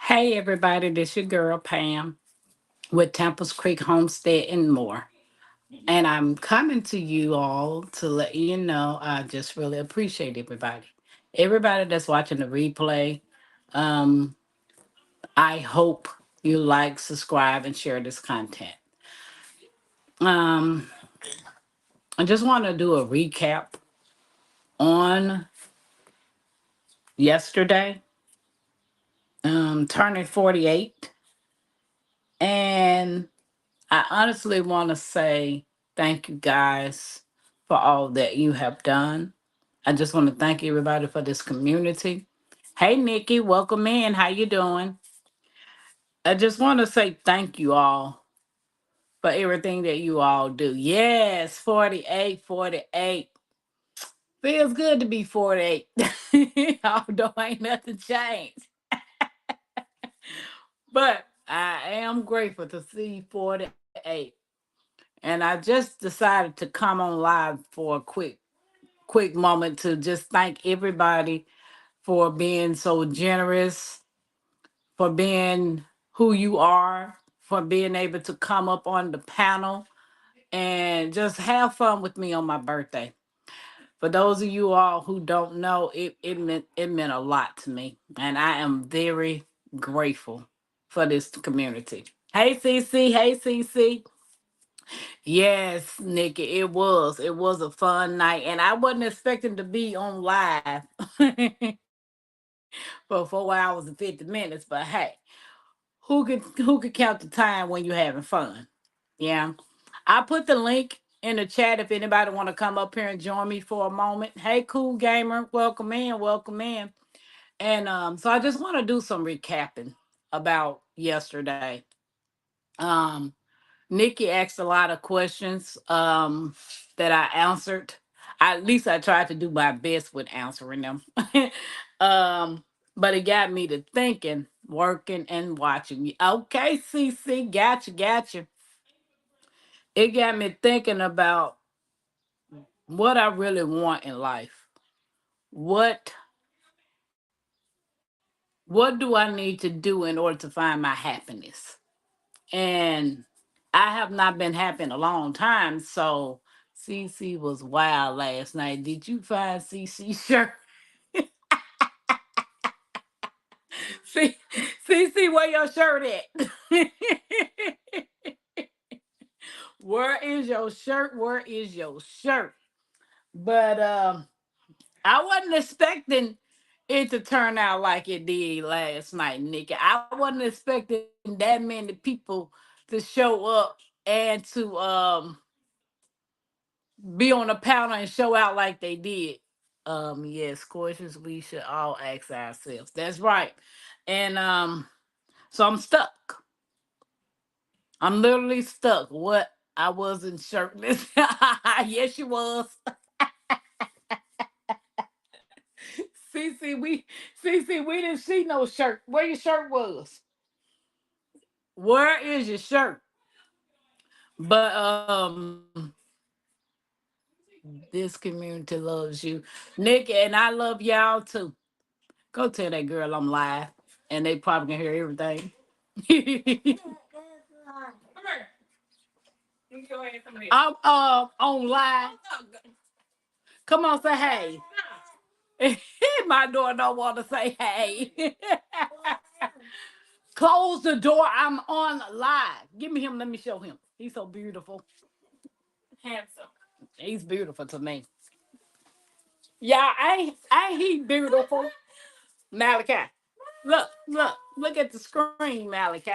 Hey everybody, this your girl Pam with Temples Creek Homestead and more. And I'm coming to you all to let you know I just really appreciate everybody. Everybody that's watching the replay, um, I hope you like, subscribe, and share this content. Um, I just want to do a recap on yesterday, turning 48. And I honestly want to say thank you guys for all that you have done. I just want to thank everybody for this community. Hey Nikki, welcome in. How you doing? I just want to say thank you all for everything that you all do. Yes, 48, 48. Feels good to be 48. Although ain't nothing changed. But I am grateful to see 48. And I just decided to come on live for a quick moment to just thank everybody for being so generous, for being who you are, for being able to come up on the panel and just have fun with me on my birthday. For those of you all who don't know, it meant a lot to me, and I am very grateful for this community. Hey CC, hey CC. Yes, Nikki, it was. It was a fun night, and I wasn't expecting to be on live for 4 hours and 50 minutes. But hey, who could count the time when you're having fun? Yeah, I put the link in the chat if anybody want to come up here and join me for a moment. Hey, cool gamer, welcome in, welcome in. And so I just want to do some recapping about yesterday. Um, Nikki asked a lot of questions that I answered. At least I tried to do my best with answering them. um, but it got me to thinking, working, and watching. Okay, CC, gotcha, gotcha. It got me thinking about what I really want in life. What what do I need to do in order to find my happiness? And I have not been happy in a long time. So CC was wild last night. Did you find CC shirt? See, CC, where your shirt at? Where is your shirt? Where is your shirt? But I wasn't expecting it to turn out like it did last night, Nikki. I wasn't expecting that many people to show up and to be on the panel and show out like they did. Yes, questions we should all ask ourselves. That's right. And so I'm stuck. I'm literally stuck. What? I wasn't shirtless. Yes, you was. CC, we didn't see no shirt. Where your shirt was? Where is your shirt? But this community loves you. Nick, and I love y'all too. Go tell that girl I'm live. And they probably can hear everything. I'm on live. Come on, say hey. My daughter don't want to say hey. Close the door. I'm on live. Give me him. Let me show him. He's so beautiful. Handsome. He's beautiful to me. Yeah, ain't he beautiful? Malachi. Look at the screen, Malachi.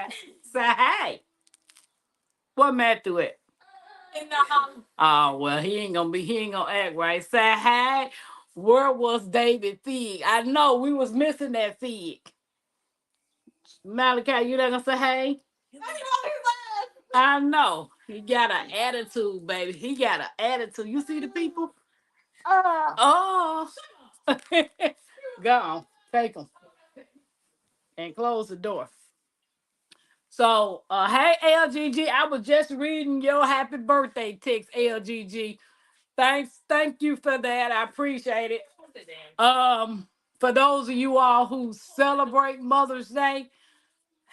Say hey. What Matthew at? In the house. Oh well, he ain't gonna act right. Say hey. Where was David Fig? I know we was missing that Fig. Malachi, you not gonna say hey? I know. He got an attitude, baby. He got an attitude. You see the people? Oh. Go on. Take them and close the door. So, hey LGG, I was just reading your happy birthday text, LGG. Thank you for that. I appreciate it. For those of you all who celebrate Mother's Day,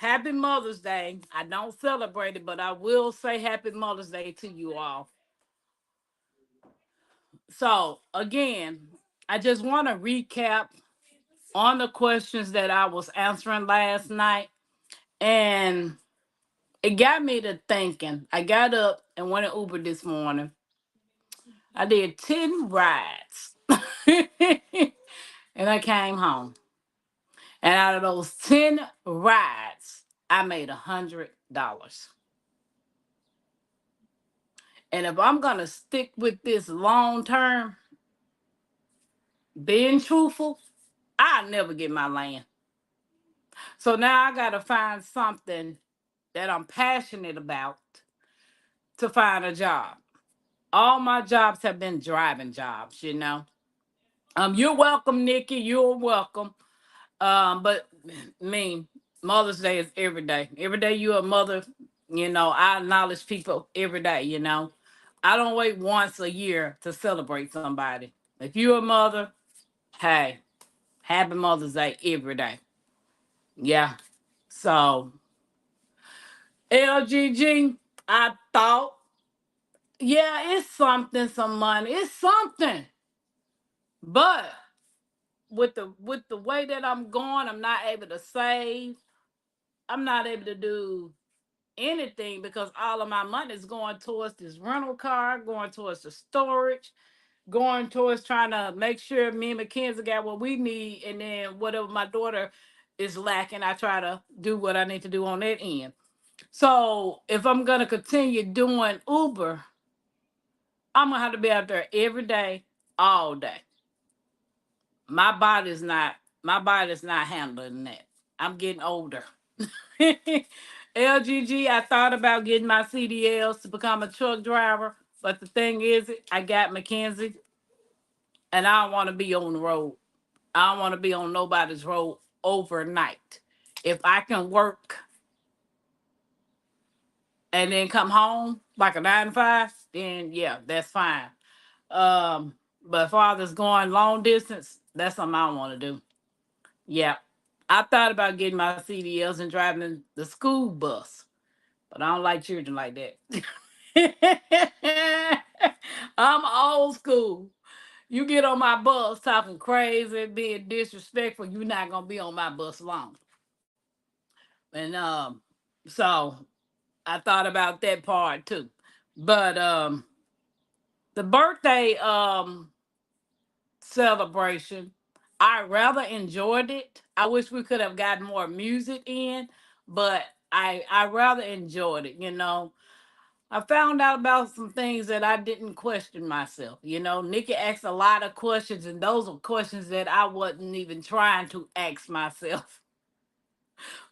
Happy Mother's Day. I don't celebrate it, but I will say Happy Mother's Day to you all. So, again, I just want to recap on the questions that I was answering last night. And it got me to thinking. I got up and went to Uber this morning. I did 10 rides. And I came home. And out of those 10 rides, I made $100. And if I'm gonna stick with this long term, being truthful, I'll never get my land. So now I gotta find something that I'm passionate about to find a job. All my jobs have been driving jobs. You're welcome, Nikki. You're welcome. But me, Mother's Day is every day. Every day you're a mother, I acknowledge people every day. I don't wait once a year to celebrate somebody. If you're a mother, hey, happy Mother's Day every day. Yeah. So LGG, I thought, yeah, it's something, some money. It's something. But with the way that I'm going, I'm not able to save. I'm not able to do anything because all of my money is going towards this rental car, going towards the storage, going towards trying to make sure me and Mackenzie got what we need, and then whatever my daughter is lacking, I try to do what I need to do on that end. So if I'm gonna continue doing Uber, I'm gonna have to be out there every day, all day. My body's not my body's not handling that. I'm getting older. LGG, I thought about getting my CDLs to become a truck driver, but the thing is, I got Mackenzie, and I don't want to be on the road. I don't want to be on nobody's road overnight. If I can work and then come home like a 9 to 5, then yeah, that's fine. But father's going long distance, that's something I want to do. Yeah. I thought about getting my CDLs and driving the school bus, but I don't like children like that. I'm old school. You get on my bus talking crazy, being disrespectful, you're not gonna be on my bus long. And so I thought about that part too. But the birthday celebration, I rather enjoyed it. I wish we could have gotten more music in, but I rather enjoyed it. I found out about some things that I didn't question myself. Nikki asked a lot of questions, and those are questions that I wasn't even trying to ask myself.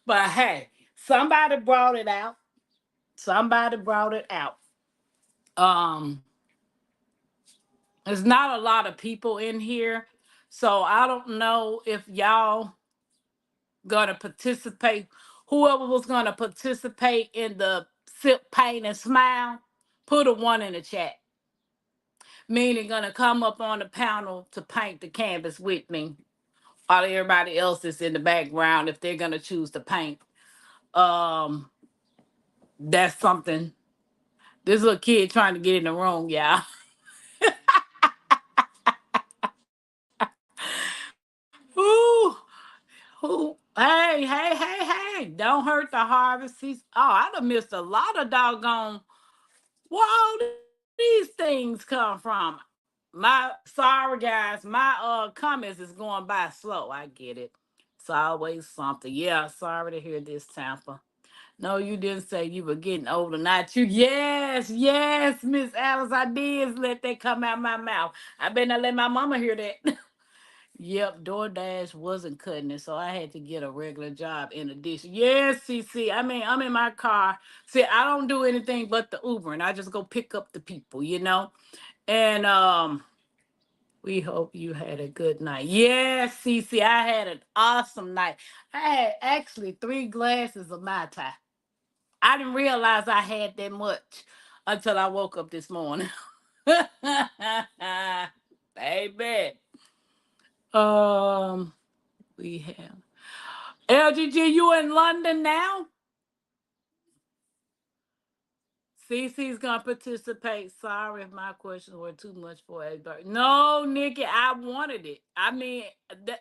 But hey, somebody brought it out. Somebody brought it out. Um, there's not a lot of people in here, so I don't know if y'all gonna participate. Whoever was gonna participate in the sip, paint, and smile, put a one in the chat. Meaning gonna come up on the panel to paint the canvas with me, or everybody else that's in the background if they're gonna choose to paint. Um, that's something. This little kid trying to get in the room, y'all. Ooh, ooh, hey, hey, hey, hey! Don't hurt the harvest. I done missed a lot of doggone. Where all these things come from? My sorry guys, my comments is going by slow. I get it. It's always something. Yeah, sorry to hear this, Tampa. No, you didn't say you were getting older, not you. Yes, yes, Miss Alice, I did let that come out my mouth. I better not let my mama hear that. Yep, DoorDash wasn't cutting it, so I had to get a regular job in addition. Yes, CC. I mean, I'm in my car. See, I don't do anything but the Uber, and I just go pick up the people. And we hope you had a good night. Yes, CC, I had an awesome night. I had actually 3 glasses of my tie. I didn't realize I had that much until I woke up this morning. Baby. Um, we have. LGG, you in London now? CC's gonna participate. Sorry if my questions were too much for everybody. No, Nikki, I wanted it. I mean, that,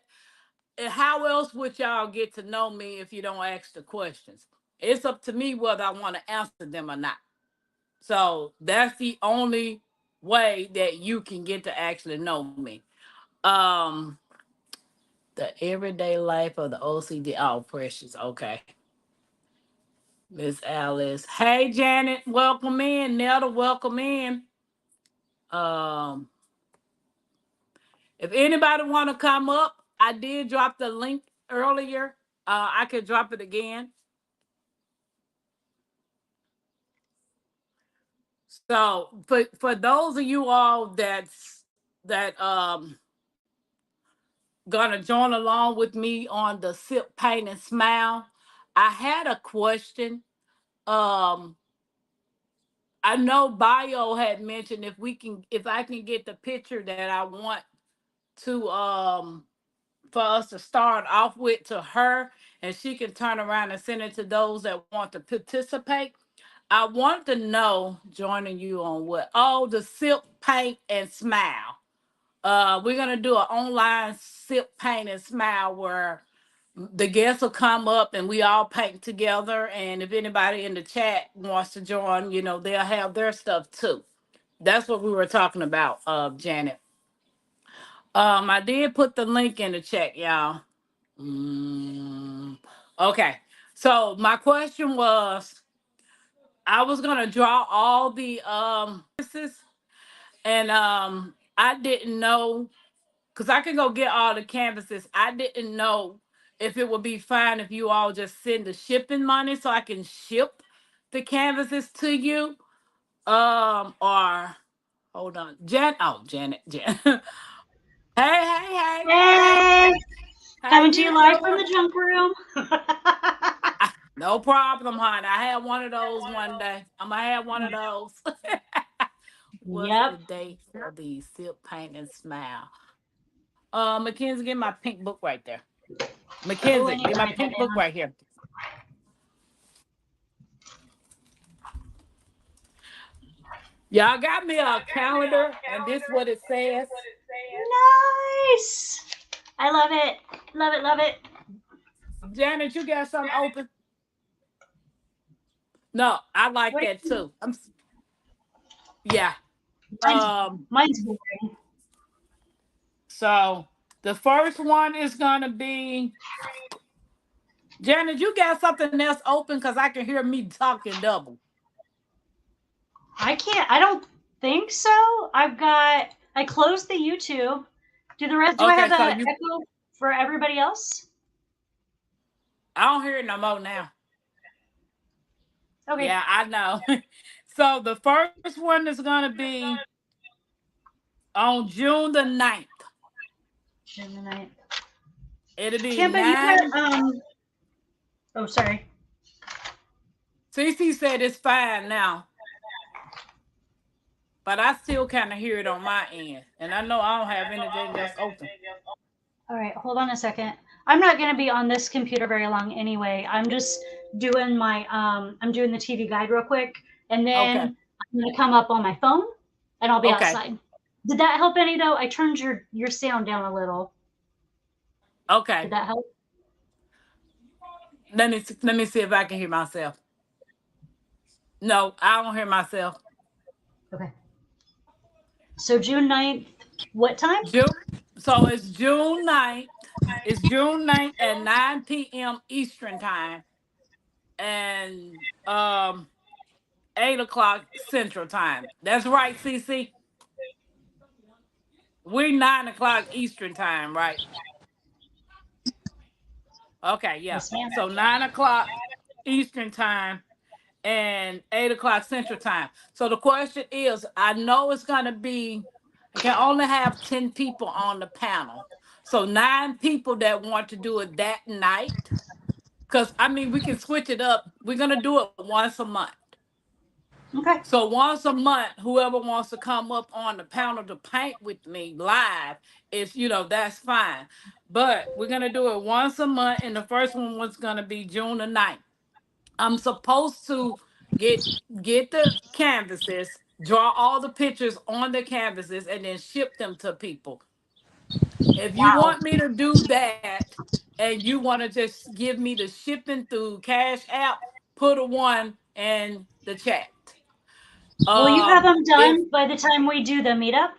how else would y'all get to know me if you don't ask the questions? It's up to me whether I want to answer them or not. So that's the only way that you can get to actually know me. Um, the everyday life of the OCD. Oh, precious. Okay. Miss Alice. Hey, Janet, welcome in. Nelda, welcome in. Um, if anybody want to come up, I did drop the link earlier. I could drop it again. So for those of you all that gonna join along with me on the Sip Paint and Smile, I had a question. Um, I know Bio had mentioned if I can get the picture that I want to for us to start off with to her, and she can turn around and send it to those that want to participate. I want to know joining you on what? Oh, the Sip Paint and Smile. We're gonna do an online Sip Paint and Smile where the guests will come up and we all paint together. And if anybody in the chat wants to join, they'll have their stuff too. That's what we were talking about, Janet. I did put the link in the chat, y'all. Mm, okay. So my question was, I was gonna draw all the and I didn't know because I can go get all the canvases. I didn't know if it would be fine if you all just send the shipping money so I can ship the canvases to you. Or hold on, Janet. Hey, Hey, how coming to you you live from doing? the junk room. No problem, hon. I had one of those one day. I'm gonna have one of those. What's Yep. the date for the Sip Paint and Smile? Mackenzie, get my pink book right there. Oh, I Mackenzie, need get to my write that pink book down. right here. Y'all got me a calendar, and this what it says. Nice. I love it. Love it. Love it. Janet, you got something open? No, I like What? that too. Yeah. Mine's Um. mine's boring. So the first one is gonna be Janet. You got something else open because I can hear me talking double. I can't. I don't think so. I closed the YouTube. Do I have Okay, so the you, echo for everybody else? I don't hear it no more now. Okay. Yeah, I know. So the first one is gonna be on June the 9th. June the 9th. It'll be Tampa, you nine. got oh, sorry. CC said it's fine now, but I still kind of hear it on my end, and I know I don't have anything else open. All right, hold on a second. I'm not going to be on this computer very long anyway. I'm doing the TV guide real quick, and Okay. then I'm going to come up on my phone and I'll be Okay. outside. Did that help any though? I turned your sound down a little. Did Okay. that help? Let me see if I can hear myself. No, I don't hear myself. Okay. So June 9th, what time? June. So it's June 9th. It's June 9th at 9 p.m. Eastern time and 8 o'clock Central time. That's right, CC. We're 9 o'clock Eastern time, right? Okay, yeah. Yes, ma'am. So 9 o'clock Eastern time and 8 o'clock Central time. So the question is, I know it's gonna be, I can only have 10 people on the panel. So 9 people that want to do it that night. Because I mean we can switch it up. We're gonna do it once a month. Okay. So once a month, whoever wants to come up on the panel to paint with me live is, that's fine. but we're gonna do it once a month, and the first one was gonna be June the 9th. I'm supposed to get get the canvases, draw all the pictures on the canvases, and then ship them to people. If you Wow. want me to do that, and you want to just give me the shipping through Cash App, put a one in the chat. Will you have them If done by the time we do the meetup?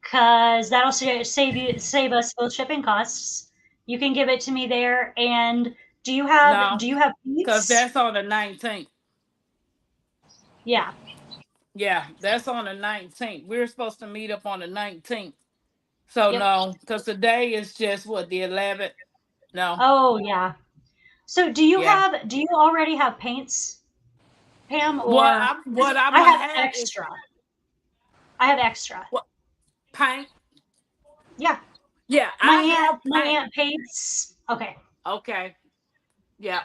Cause that'll save us both shipping costs. You can give it to me there. And no, do you have because beads? that's on the 19th. Yeah. Yeah, that's on the 19th. We're supposed to meet up on the 19th. So Yep. no, because today is just what, the 11th. No, Oh yeah. So yeah. do you already have paints, Pam, What or I because what I'm I gonna have have is extra. I have extra. what, paint. Yeah. Yeah, I have My paint. aunt paints. Okay. Okay. Yeah.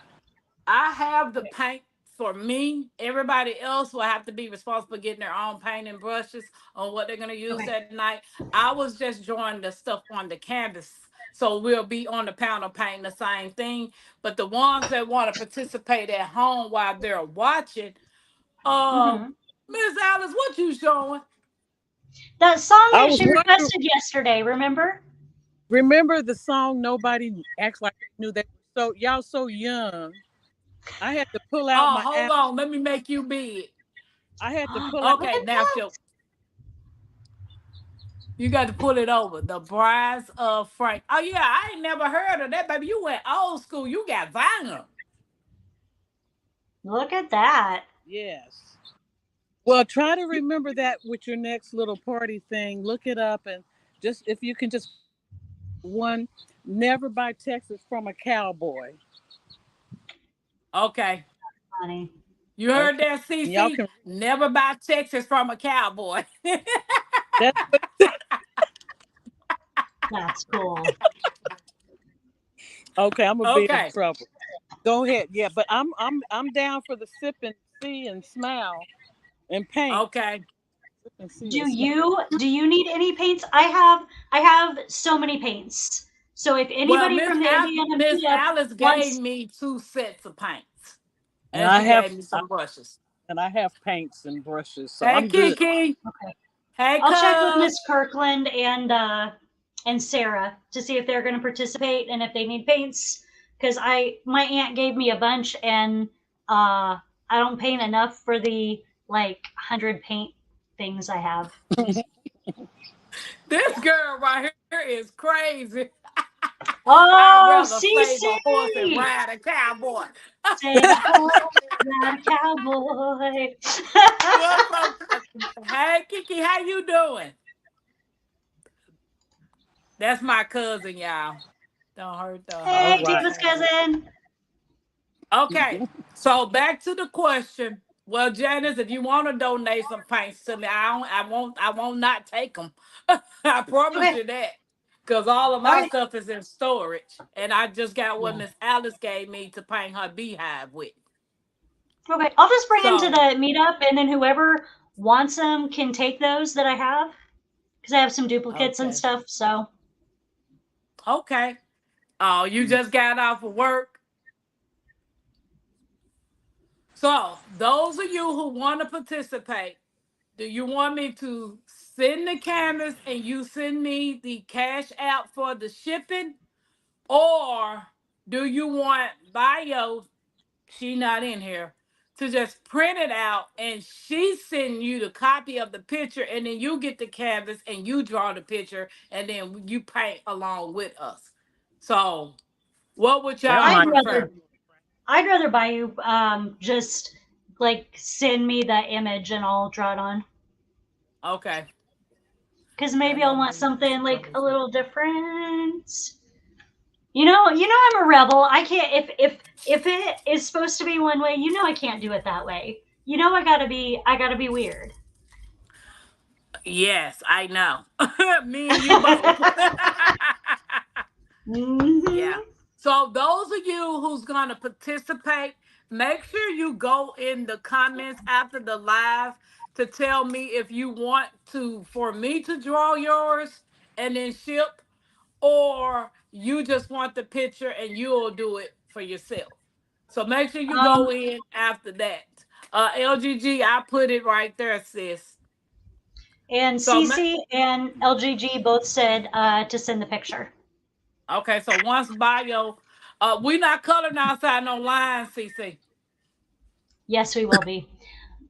I have the paint for me. Everybody else will have to be responsible for getting their own paint and brushes on what they're gonna use Okay. that night. I was just drawing the stuff on the canvas. So we'll be on the panel painting the same thing. But the ones that want to participate at home while they're watching, uh Mm-hmm. Miss Alice, what you showing? That song I that was she wondering, requested yesterday, remember? remember the song Nobody Acts Like They Knew They Were So Y'all So Young. I had to pull out Oh, my hold app. on, let me make you big. I had to pull out Look Okay, at now that. show. You got to pull it over. The Brides of Frank. Oh yeah, I ain't never heard of that, baby. You went old school. You got vinyl. Look at that. yes. Well, try to remember that with your next little party thing. Look it up and just if you can just one never buy Texas from a cowboy. Okay. Funny. You heard Okay. that, And y'all CC? can Never buy Texas from a cowboy. that's what it That's cool. okay, I'm gonna be in Okay. trouble. Go ahead. Yeah, but I'm down for the sip and see and smile and paint. Okay. Sip and see and smile. Do you need any paints? I have so many paints. So if Well, anybody from the Indiana Miss meetup Alice gave wants me two sets of paints, And and I she have gave me some brushes. and I have paints and brushes, so Hey, I'm good. Kiki. okay. Hey, I'll check with Cub. Miss Kirkland and Sarah to see if they're going to participate and if they need paints because I my aunt gave me a bunch and uh I don't paint enough for the like 100 paint things I have. This Yeah. girl right here is crazy. I'd Oh, rather save a horse and CC! ride a cowboy. Save a horse, ride a cowboy. What's up? Hey, Kiki, how you doing? That's my cousin, y'all. Don't hurt the All Hey, husband. right. Tifa's cousin. Okay, so back to the question. Well, Janice, if you want to donate some paints to me, I won't not take them. I promise Okay, you that, because all of my okay. stuff is in storage, and I just got what Yeah. Miss Alice gave me to paint her beehive with. Okay, I'll just bring them to So, the meetup, and then whoever wants them can take those that I have because I have some duplicates and okay, stuff. So okay. Oh, you just got off of work. So, those of you who want to participate, do you want me to send the canvas and you send me the cash out for the shipping? Or do you want Bio, she not in here, to just print it out and she send you the copy of the picture and then you get the canvas and you draw the picture and then you paint along with us? So, what would That y'all I'd might prefer? rather I'd rather buy you just like send me the image and I'll draw it on Okay. because I maybe I'll gotta want move this something like a close. little different. You know I'm a rebel. I can't if it is supposed to be one way, you know I can't do it that way. You know I gotta be weird. Yes, I know. Me and you both. Yeah. hmm So those of you who's gonna participate, make sure you go in the comments after the live to tell me if you want to for me to draw yours and then ship, or you just want the picture and you'll do it for yourself. So make sure you Um, go in after that. LGG, I put it right there, sis. and So Cece and LGG both said to send the picture. okay, so once bio, we not coloring outside no lines, CC. Yes, we will be.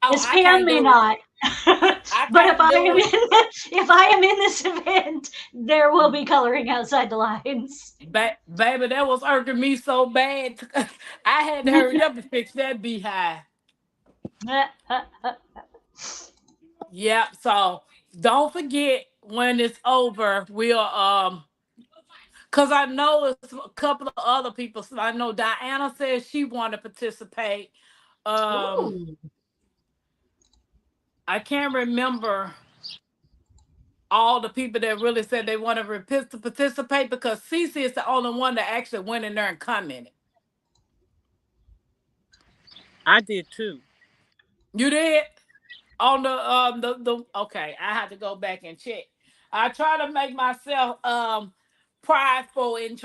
Oh, Miss I Pam can't may do it. not, I but if can't I do am it. if I am in this event, there will be coloring outside the lines. Baby, that was irking me so bad. I had to hurry up and fix that beehive. Yep. So don't forget when it's over, we'll cause I know it's a couple of other people. So I know Diana says she want to participate. Um, Ooh. I can't remember all the people that really said they want to participate because Cece is the only one that actually went in there and commented. I did too. You did on the okay. I had to go back and check. I try to make myself prideful in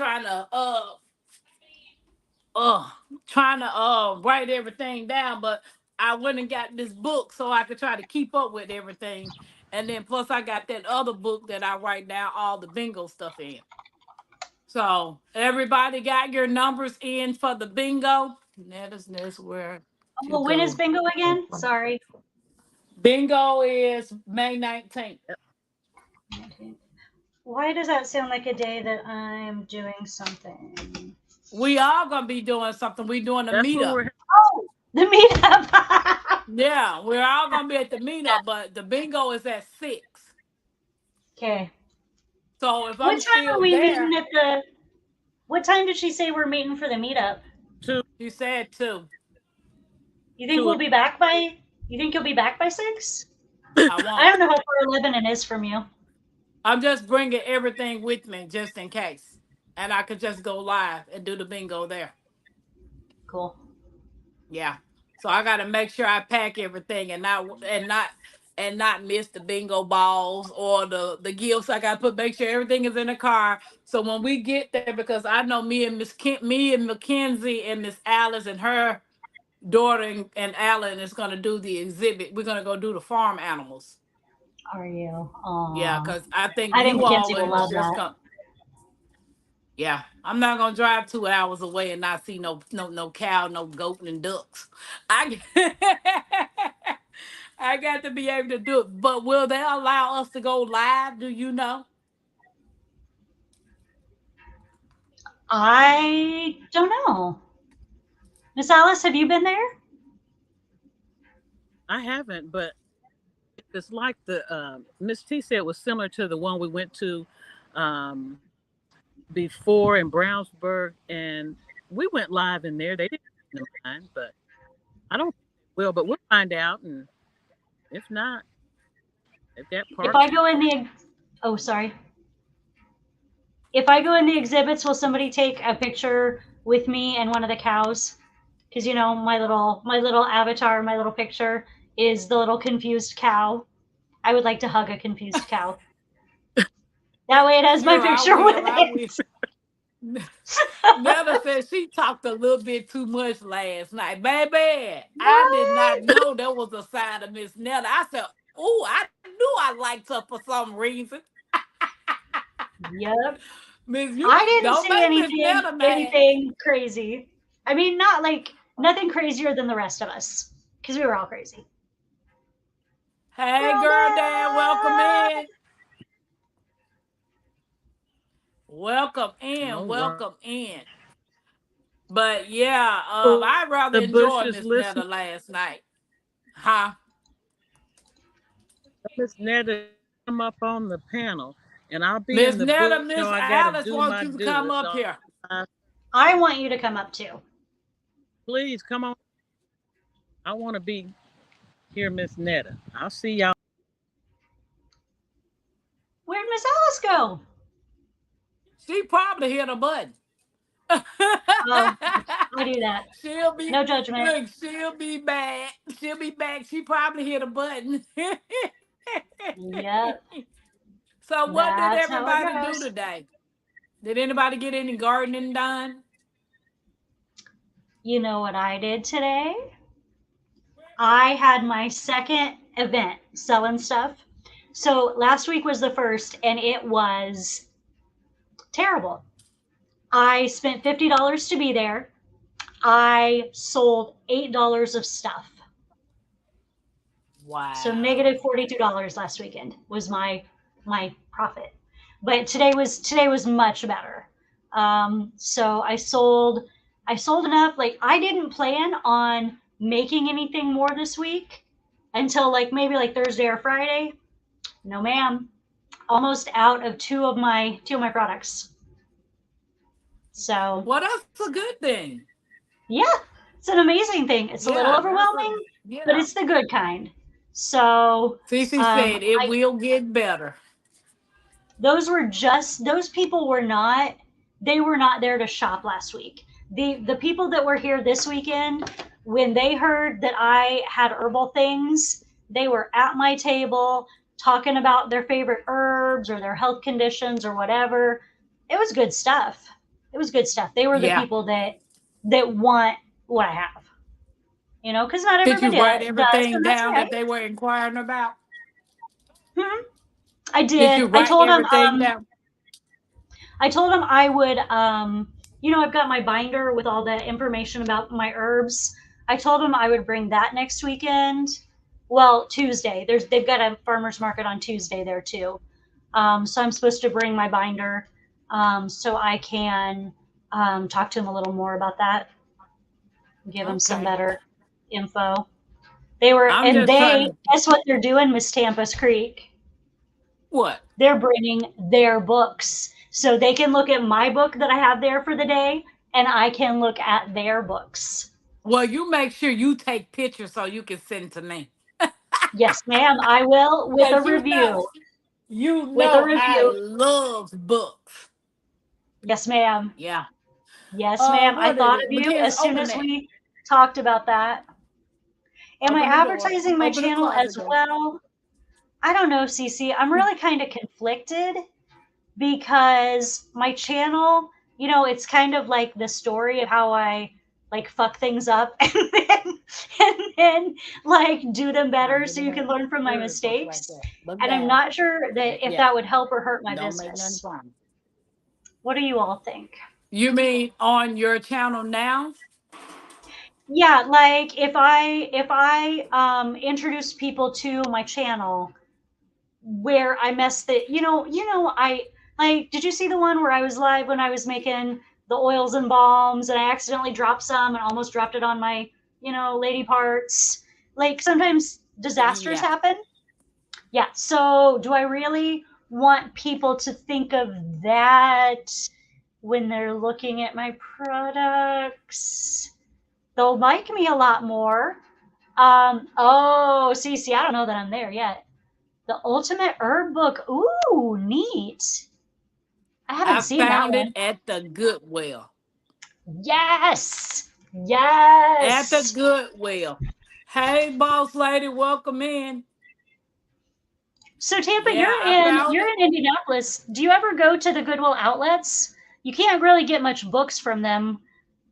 uh trying to write everything down, but I went and got this book so I could try to keep up with everything. And then plus I got that other book that I write down all the bingo stuff in. So everybody got your numbers in for the bingo. That's where to Oh, when is go. bingo again? Sorry. Bingo is May 19th. Why does that sound like a day that I'm doing something? We all gonna be doing something. We doing a That's when meetup. we're Oh, the meetup. Yeah, we're all gonna be at the meetup, but the bingo is at 6. Okay. So if What I'm time are still we there, meeting at the? What time did she say we're meeting for the meetup? two she said 2. You think two. we'll be back by? You think you'll be back by 6? I I won't. don't know how far Lebanon is from you. I'm just bringing everything with me just in case, and I could just go live and do the bingo there. Cool. Yeah. So I got to make sure I pack everything and not miss the bingo balls or the gifts. I got to put make sure everything is in the car. So when we get there, because I know me and Mackenzie and Miss Alice and her daughter and Alan is gonna do the exhibit. We're gonna go do the farm animals. Are you? Yeah, Aw. because I think I think you all Mackenzie will will love just that. come. Yeah, I'm not gonna drive 2 hours away and not see no cow, no goat, and ducks. I I got to be able to do it. But will they allow us to go live? Do you know? I don't know. Miss Alice, have you been there? I haven't, but it's like the Miss T said was similar to the one we went to um, before in Brownsburg, and we went live in there. They didn't mind, but I don't think they will. But we'll find out, and if not, if that If park. I go in the, oh, sorry. If I go in the exhibits, will somebody take a picture with me and one of the cows? Because you know my little avatar, my little picture is the little confused cow. I would like to hug a confused cow. That way, it has my Sure, I picture will. with I will. it. Nella said she talked a little bit too much last night. Baby, I did not What? know that was a side of Miss Nella. I said, oh, I knew I liked her for some reason. Yep. Miss, you I didn't don't say make Miss anything Nella mad. anything crazy. I mean, not like nothing crazier than the rest of us, because we were all crazy. Hey, Girl girl, dad, welcome dad. in. Welcome in. All right. Welcome in. But yeah, Oh, I rather the enjoy bushes Miss listen. Netta last night. Huh? Miss Netta come up on the panel, and I'll be Miss in the Netta, book show. Miss I got to Alice do wants my you to due. come It's up all. here. I want you to come up too. Please come on. I want to be here, Miss Netta. I'll see y'all. Where'd Miss Alice go? She probably hit a button. Oh, I do that. she'll be No judgment. look, she'll be back. She'll be back. She probably hit a button. Yep, So what did that's how it everybody do goes. today? Did anybody get any gardening done? You know what I did today? I had my second event selling stuff. So last week was the first, and it was terrible. I spent $50 to be there. I sold $8 of stuff. Wow. So negative $42 last weekend was my profit. But today was much better. So I sold enough. Like, I didn't plan on making anything more this week until like maybe like Thursday or Friday. No, ma'am. Almost out of two of my products. So Well, that's a good thing. yeah, it's an amazing thing. It's a little overwhelming, but it's the good kind. So Cece said it will get better. those people were not there to shop last week. The people that were here this weekend, when they heard that I had herbal things, they were at my table talking about their favorite herbs or their health conditions or whatever. It was good stuff. They were the people that want what I have. You know, because not everybody Did you write everything does, down right. that they were inquiring about? I did. Did you write everything down? I told them I would, I've got my binder with all the information about my herbs. I told them I would bring that next weekend. Well, Tuesday. They've got a farmer's market on Tuesday there too. So I'm supposed to bring my binder so I can talk to them a little more about that. Give them some better info. Guess what they're doing, Miss Tampa's Creek? What? They're bringing their books. So they can look at my book that I have there for the day, and I can look at their books. Well, you make sure you take pictures so you can send to me. Yes, ma'am, I will, with a review. I love books. Yes, ma'am. Yeah. Yes, ma'am. I thought of you as soon as we talked about that. Am I advertising my channel as well? I don't know, Cece. I'm really kind of conflicted because my channel, it's kind of like the story of how I like fuck things up and then like do them better so you can learn from my mistakes. And I'm not sure that if that would help or hurt my business. What do you all think? You mean on your channel now? Yeah, like if I introduce people to my channel where I messed it, I like, did you see the one where I was live when I was making the oils and balms and I accidentally dropped some and almost dropped it on my, lady parts? Like, sometimes disasters happen. Yeah. So do I really want people to think of that when they're looking at my products? They'll like me a lot more. See, I don't know that I'm there yet. The Ultimate Herb Book. Ooh, neat. I haven't seen that one. I found it at the Goodwill. Yes. At the Goodwill. Hey, boss lady, welcome in. So Tampa, you're in Indianapolis. Do you ever go to the Goodwill outlets? You can't really get much books from them,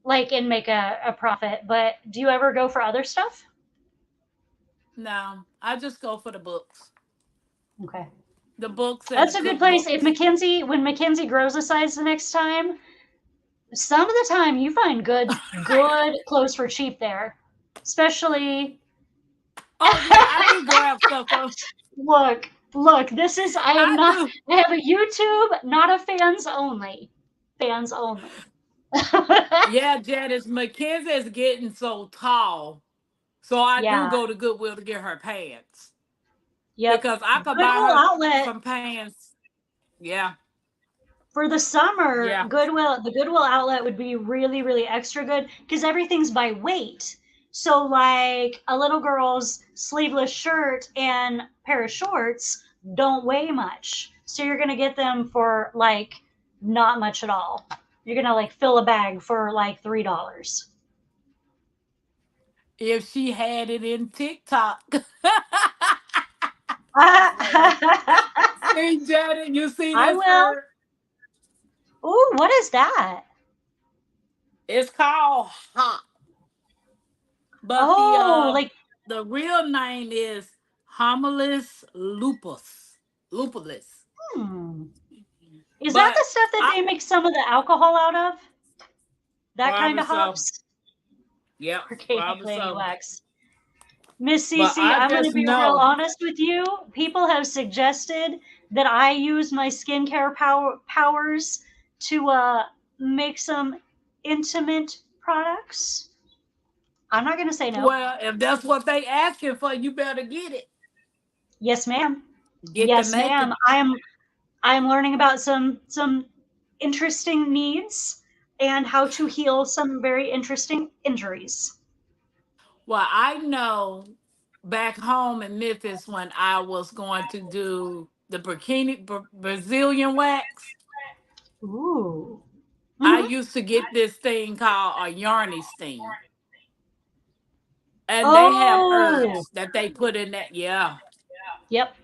like, and make a profit. But do you ever go for other stuff? No, I just go for the books. Okay. The books. That's a good place. When Mackenzie grows a size the next time, some of the time you find good clothes for cheap there, especially. Oh yeah, I do grab stuff. Look. This is I have a YouTube, not a fans only. Fans only. Yeah, Janice, Mackenzie is getting so tall, so I do go to Goodwill to get her pants. Yeah, because I could buy her some pants. Yeah. For the summer, the Goodwill outlet would be really, really extra good because everything's by weight. So like a little girl's sleeveless shirt and pair of shorts don't weigh much. So you're going to get them for like not much at all. You're going to like fill a bag for like $3. If she had it in TikTok. Hey, Janet, you see this? Ooh, what is that? It's called hop, but Oh, like the real name is Homilus lupus, lupulus. hmm. Is that But the stuff that I they make some of the alcohol out of? That kind probably of so. hops? Yep, probably Organically so. wax. Miss But Cece, I I'm going to just be real know. honest with you. People have suggested that I use my skincare powers to make some intimate products. I'm not going to say no. Well, if that's what they asking for, you better get it. Yes, ma'am. Get the Yes, ma'am. making. I'm learning about some interesting needs and how to heal some very interesting injuries. Well, I know back home in Memphis when I was going to do the Brazilian wax, Ooh. I Hmm. used to get this thing called a yarny steam. And they have Oh, herbs that they put in that. Yeah. yep.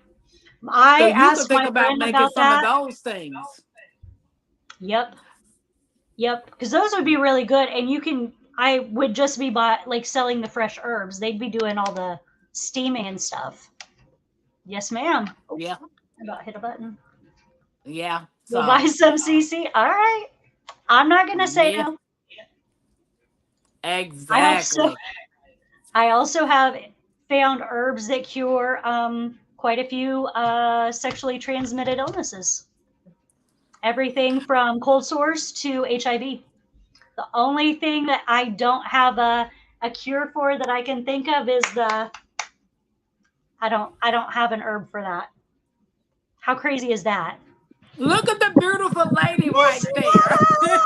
So I you could asked think my about friend making about some of that. those things. Yep. Yep. Because those would be really good. And I would just be like selling the fresh herbs. They'd be doing all the steaming and stuff. Yes, ma'am. Oh, Yeah. I about hit a button. Yeah. You'll buy So, some, CC. All right. I'm not going to say yeah, no. I also exactly. I also have found herbs that cure quite a few sexually transmitted illnesses. Everything from cold sores to HIV. The only thing that I don't have a cure for that I can think of is I don't have an herb for that. How crazy is that? Look at the beautiful lady right Miss there. Netta!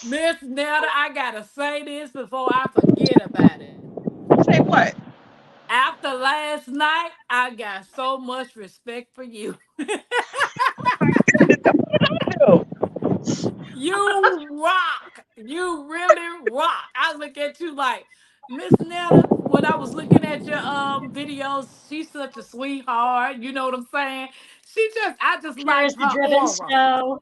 Miss Nelda, I gotta say this before I forget about it. Say what? After last night, I got so much respect for you. No. You rock. You really rock. I look at you like Miss Netta. When I was looking at your videos, she's such a sweetheart. You know what I'm saying? I just like There's the her driven aura. snow.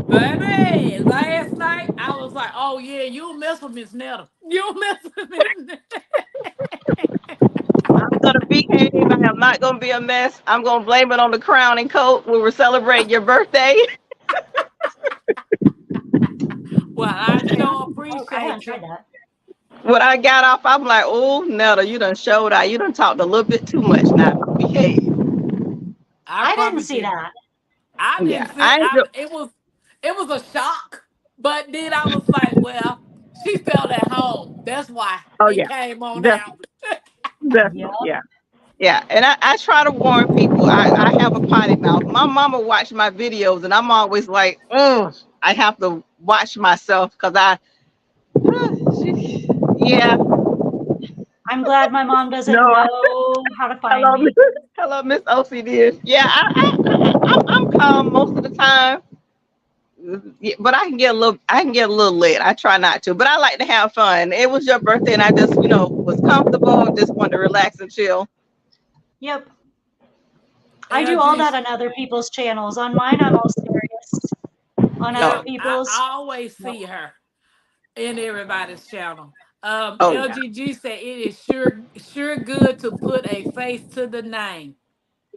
Baby, last night I was like, oh yeah, you'll mess with Miss Netta. You'll mess with Miss Netta. I'm gonna behave. I am not gonna be a mess. I'm gonna blame it on the crown and coat. We were celebrating your birthday. Well, I Okay. sure Oh, I haven't appreciate you. tried that. When I got off, I'm like, oh Netta, you done showed out. You done talked a little bit too much now. Behave. I I didn't promise see you. that. I didn't Yeah. see it was a shock. But then I was like, well, she felt at home. That's why Oh it yeah. came on out. Definitely. Yep. Definitely. Yeah. Yeah. And I try to warn people. I have a potty mouth. My mama watched my videos and I'm always like, oh, I have to watch myself because yeah. I'm glad my mom doesn't No, know how to find hello, me. hello, Miss OCD. Yeah, I'm calm most of the time. Yeah, but I can get a little lit. I try not to, but I like to have fun. It was your birthday, and I just, was comfortable, just wanted to relax and chill. Yep. I do all LG, that on other people's channels. On mine, I'm all serious. On other yeah, Oh, people's, I always no. see her in everybody's channel. oh yeah. LGG said it is sure good to put a face to the name.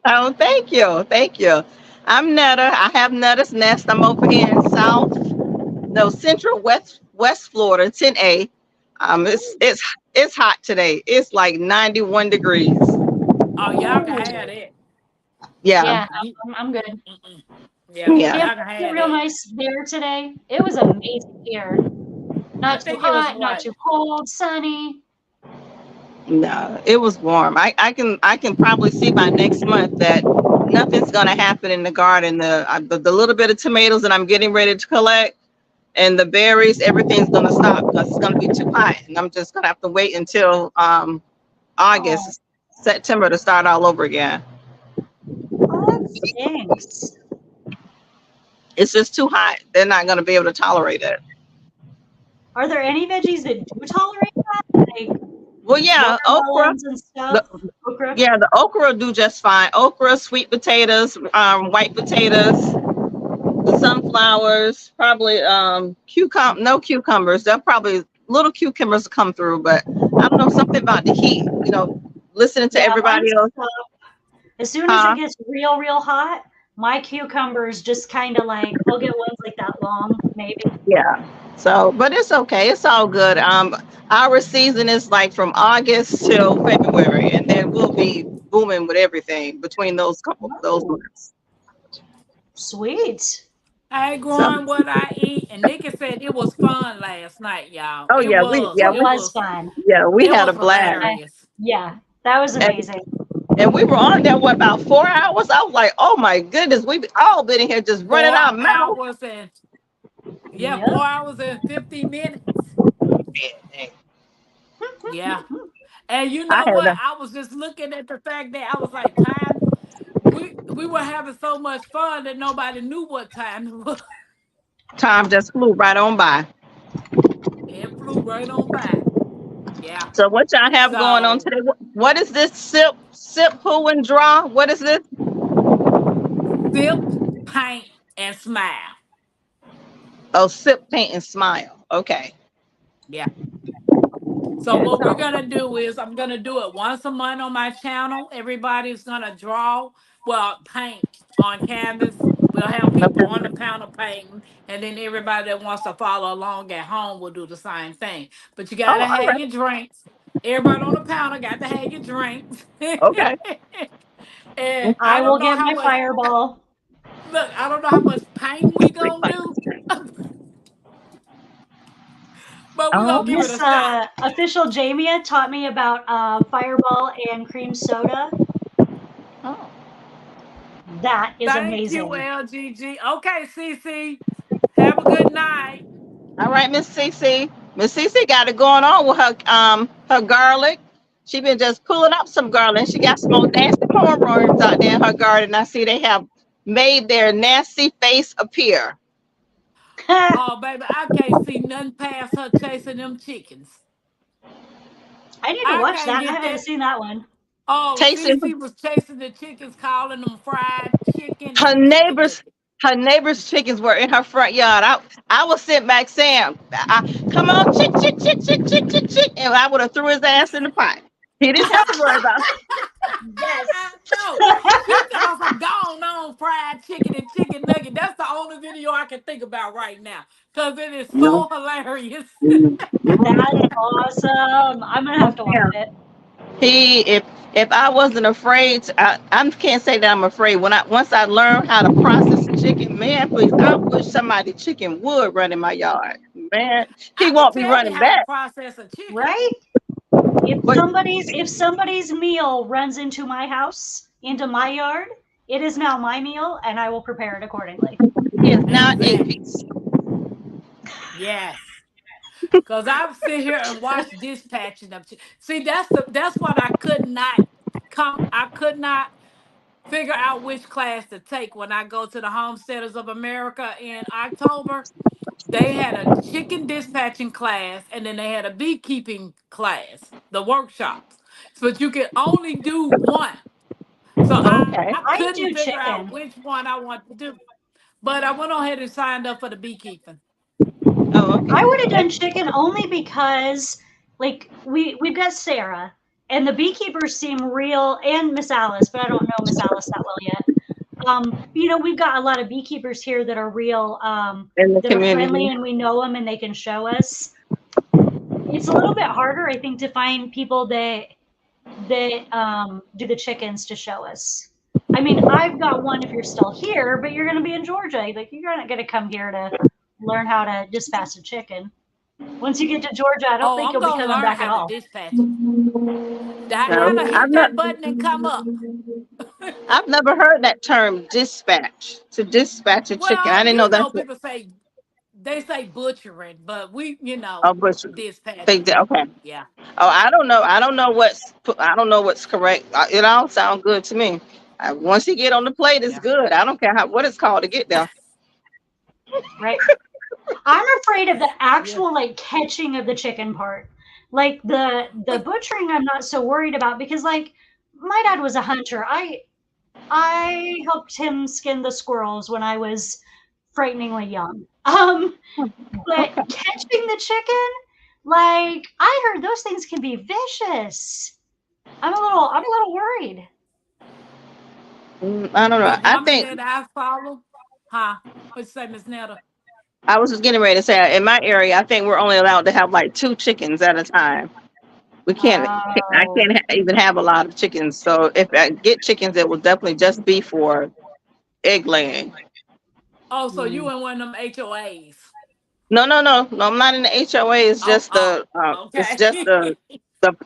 Oh, thank you. I'm Netta. I have Netta's Nest. I'm over here in Central West Florida, 10A. It's hot today. It's like 91 degrees. Oh, y'all can Ooh. have that. Yeah, Yeah, I'm good. Mm-mm. Yeah, yeah. Yep. y'all can It was have real that. nice there today. It was amazing here. I Not too think it was hot, not what? too cold, sunny. No, it was warm. I can probably see by next month that nothing's gonna happen in the garden. The little bit of tomatoes that I'm getting ready to collect and the berries, everything's gonna stop because it's gonna be too hot, and I'm just gonna have to wait until Oh, August, September to start all over again. oh, that stinks. It's just too hot. They're not gonna be able to tolerate it. Are there any veggies that do tolerate that? Like, Well, yeah, okra. Watermelons and stuff. Okra. Yeah, the okra do just fine. Okra, sweet potatoes, white potatoes, the sunflowers, probably no cucumbers. They'll probably little cucumbers come through, but I don't know, something about the heat. Listening to Yeah, everybody mine's else. as soon as it gets real hot, my cucumbers just kind of like I'll get ones like that long, maybe. Yeah. So, but it's okay. It's all good. Our season is like from August till February, and then we'll be booming with everything between those months. Sweet. I ain't So, growing what I eat. And Nikki said it was fun last night, y'all. oh It yeah, was. It It was was. fun. we It had a was blast, hilarious. Yeah, that was and, amazing. and we were on there what about 4 hours? I was like, oh my goodness, we've all been in here just running 4 our mouth. hours and Yep. 4 hours and 50 minutes. Yeah. And you I know had what? a I was just looking at the fact that I was like, time. We were having so much fun that nobody knew what time it was. time just flew right on by. It flew right on by. Yeah. So what y'all have going on So today? What is this sip, pull and draw? What is this? sip, paint, and smile. Oh, sip, paint, and smile. Okay. Yeah. So what we're gonna do is I'm gonna do it once a month on my channel. Everybody's gonna draw, well, paint on canvas. We'll have people on the panel painting, and then everybody that wants to follow along at home will do the same thing. But you Oh, gotta all have right. your drinks. Everybody on the panel got to have your drinks. Okay. And I I don't will know get how my much. fireball. Look, I don't know how much painting we gonna do, but we're Oh, gonna give okay. it a Miss shot. official Jamia taught me about fireball and cream soda. Oh. That is Thank you, amazing. LGG. Okay, CC. Have a good night. All right, Miss Cece. Miss Cece got it going on with her garlic. She been just pulling up some garlic. She got some old nasty cornrows out there in her garden. I see they have made their nasty face appear. Oh, baby, I can't see nothing past her chasing them chickens. I need to I watch can't that. I get haven't that. seen that one. Oh, Tasting CC was chasing the chickens, calling them fried chicken her and chicken neighbors. nuggets. Her neighbors' chickens were in her front yard. I was sitting back saying, "Come on, chick, chick, chick, chick, chick, chick, chick," and I would have threw his ass in the pot. He didn't have to worry about it. Yes. No, she thought some gone on fried chicken and chicken nugget. That's the only video I can think about right now because it is No. so hilarious. That's awesome. I'm gonna have to watch Yeah. it. If I wasn't afraid, I can't say that I'm afraid. Once I learned how to process a chicken, man, please, I wish somebody chicken would run in my yard. Man, he I could won't be tell you running how to back. process a chicken. Right? If But somebody's meal runs into my house, into my yard, it is now my meal and I will prepare it accordingly. he is not a Exactly. piece. Yes. Cause I've sit here and watched dispatching of. See, that's what I could not come. I could not figure out which class to take when I go to the Homesteaders of America in October. They had a chicken dispatching class, and then they had a beekeeping class, the workshops. But you could only do one. So Okay. I I couldn't do figure out chicken. which one I want to do. But I went on ahead and signed up for the beekeeping. Oh, okay. I would have done chicken only because like we've got Sarah and the beekeepers seem real and Miss Alice, but I don't know Miss Alice that well yet. We've got a lot of beekeepers here that are real, In the that are friendly community. and we know them and they can show us. It's a little bit harder, I think, to find people that do the chickens to show us. I mean, I've got one if you're still here, but you're going to be in Georgia. Like, you're not going to come here to learn how to dispatch a chicken. Once you get to Georgia, I don't Oh, think I'm you'll be gonna coming learn back at how to all. dispatch it. No, Diana, hit that button and come up. I've never heard that term dispatch, to dispatch a chicken. I Well, didn't know that's what people say they say butchering, but we, a butcher. They dispatching. did. Okay. Yeah. Oh, I don't know. I don't know what's correct. It all sounds good to me. Once you get on the plate, it's Yeah. good. I don't care what it's called to get there. Right. I'm afraid of the Yeah. actual like catching of the chicken part. Like the butchering, I'm not so worried about because like my dad was a hunter. I helped him skin the squirrels when I was frighteningly young. But Okay. catching the chicken, like I heard those things can be vicious. I'm a little worried. I don't know. The I woman think that I follow, huh? What'd you say, Miss Netta? I was just getting ready to say in my area, I think we're only allowed to have like 2 chickens at a time. We can't. I Oh, can't even have a lot of chickens. So if I get chickens, it will definitely just be for egg laying. Oh, so you mm. in one of them HOAs? No, no, no, no. I'm not in the HOA. It's Oh, just oh, the. It's just okay. the. The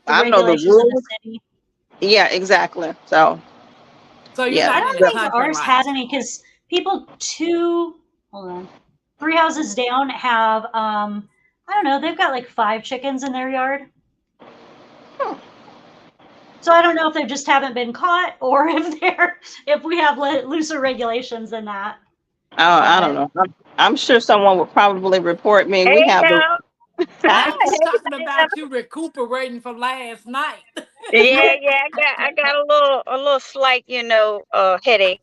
I don't know the regulations of the rules. city. Yeah, exactly. So So you're yeah. I not in don't the think country ours life. has any because people hold on, 3 houses down have I don't know, they've got like 5 chickens in their yard. Hmm. So I don't know if they just haven't been caught or if we have looser regulations than that. Oh, I don't But know. I'm sure someone would probably report me. We Hey have the. y'all. I Hi. was just talking Hey, about you recuperating from last night. yeah, I got a little slight, headache.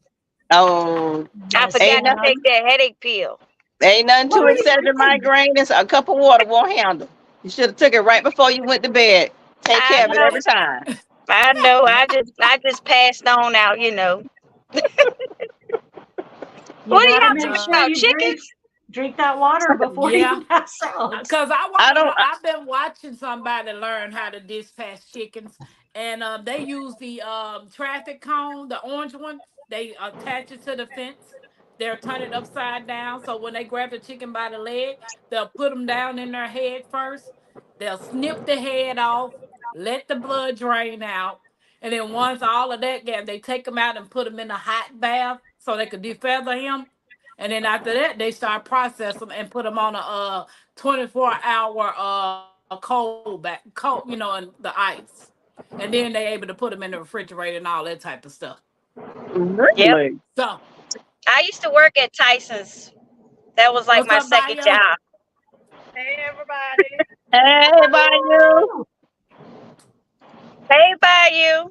Oh, I yes, forgot ain't to nothing. ma'am. take that headache pill. Ain't nothing What to were it you except the drinking? migraine. It's a cup of water won't handle. You should have took it right before you went to bed. Take I care of it know, every time. I know. I just passed on out. You What are gotta y'all make talking sure No. about? you Chickens? drink that water before Yeah. you pass out. Because I I want to. don't. I've been watching somebody learn how to dispatch chickens, and they use the traffic cone, the orange one. They attach it to the fence. They'll turn it upside down, so when they grab the chicken by the leg, they'll put them down in their head first. They'll snip the head off, let the blood drain out, and then once all of that gets, they take them out and put them in a hot bath so they could defeather him. And then after that, they start process them and put them on a 24-hour cold back cold, in the ice. And then they able to put them in the refrigerator and all that type of stuff. Yep. Really? So, I used to work at Tyson's. That was like what's my up, second Bayo? job. Hey, everybody. Hey, by you. Woo! Hey, Bayou.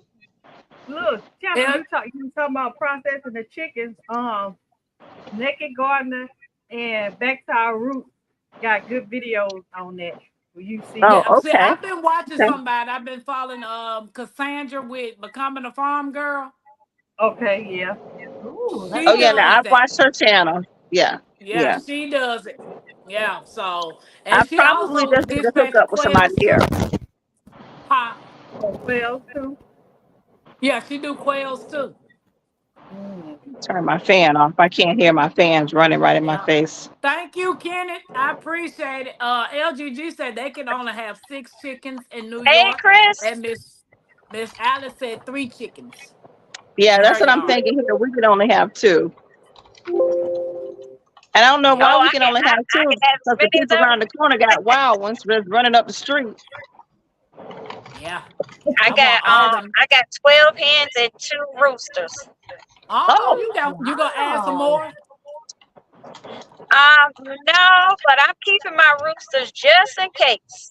Look, Channel, Yeah. you talking about processing the chickens. Naked Gardener and Back to Our Roots got good videos on that. Will you see? Oh, Yeah, see, okay. I've been watching Okay. somebody. I've been following Cassandra with Becoming a Farm Girl. Okay, yeah. Ooh, that Oh She yeah, sounds now fun. does I've that. watched her channel. Yeah, Yeah, yeah. she does it. Yeah, so I and she probably also just need to hook dispatches up with somebody quails here. too. Huh? Well, too. Yeah, she do quails too. Mm. Turn my fan off. I can't hear my fans running right in my Yeah. face. Thank you, Kenneth. I appreciate it. LGG said they can only have 6 chickens in New Hey, York, Chris. and Miss Alice said 3 chickens Yeah, in her that's what I'm yard. thinking here. We could only have 2. And I don't know why Yeah. Oh, we I can can only I, have I 2 can have as because the many people of around the corner got wild ones just running up the street. Yeah. those. I I want got all them. 12 hens and 2 roosters. Oh, Oh, you gonna add some Wow. more? No, but I'm keeping my roosters just in case.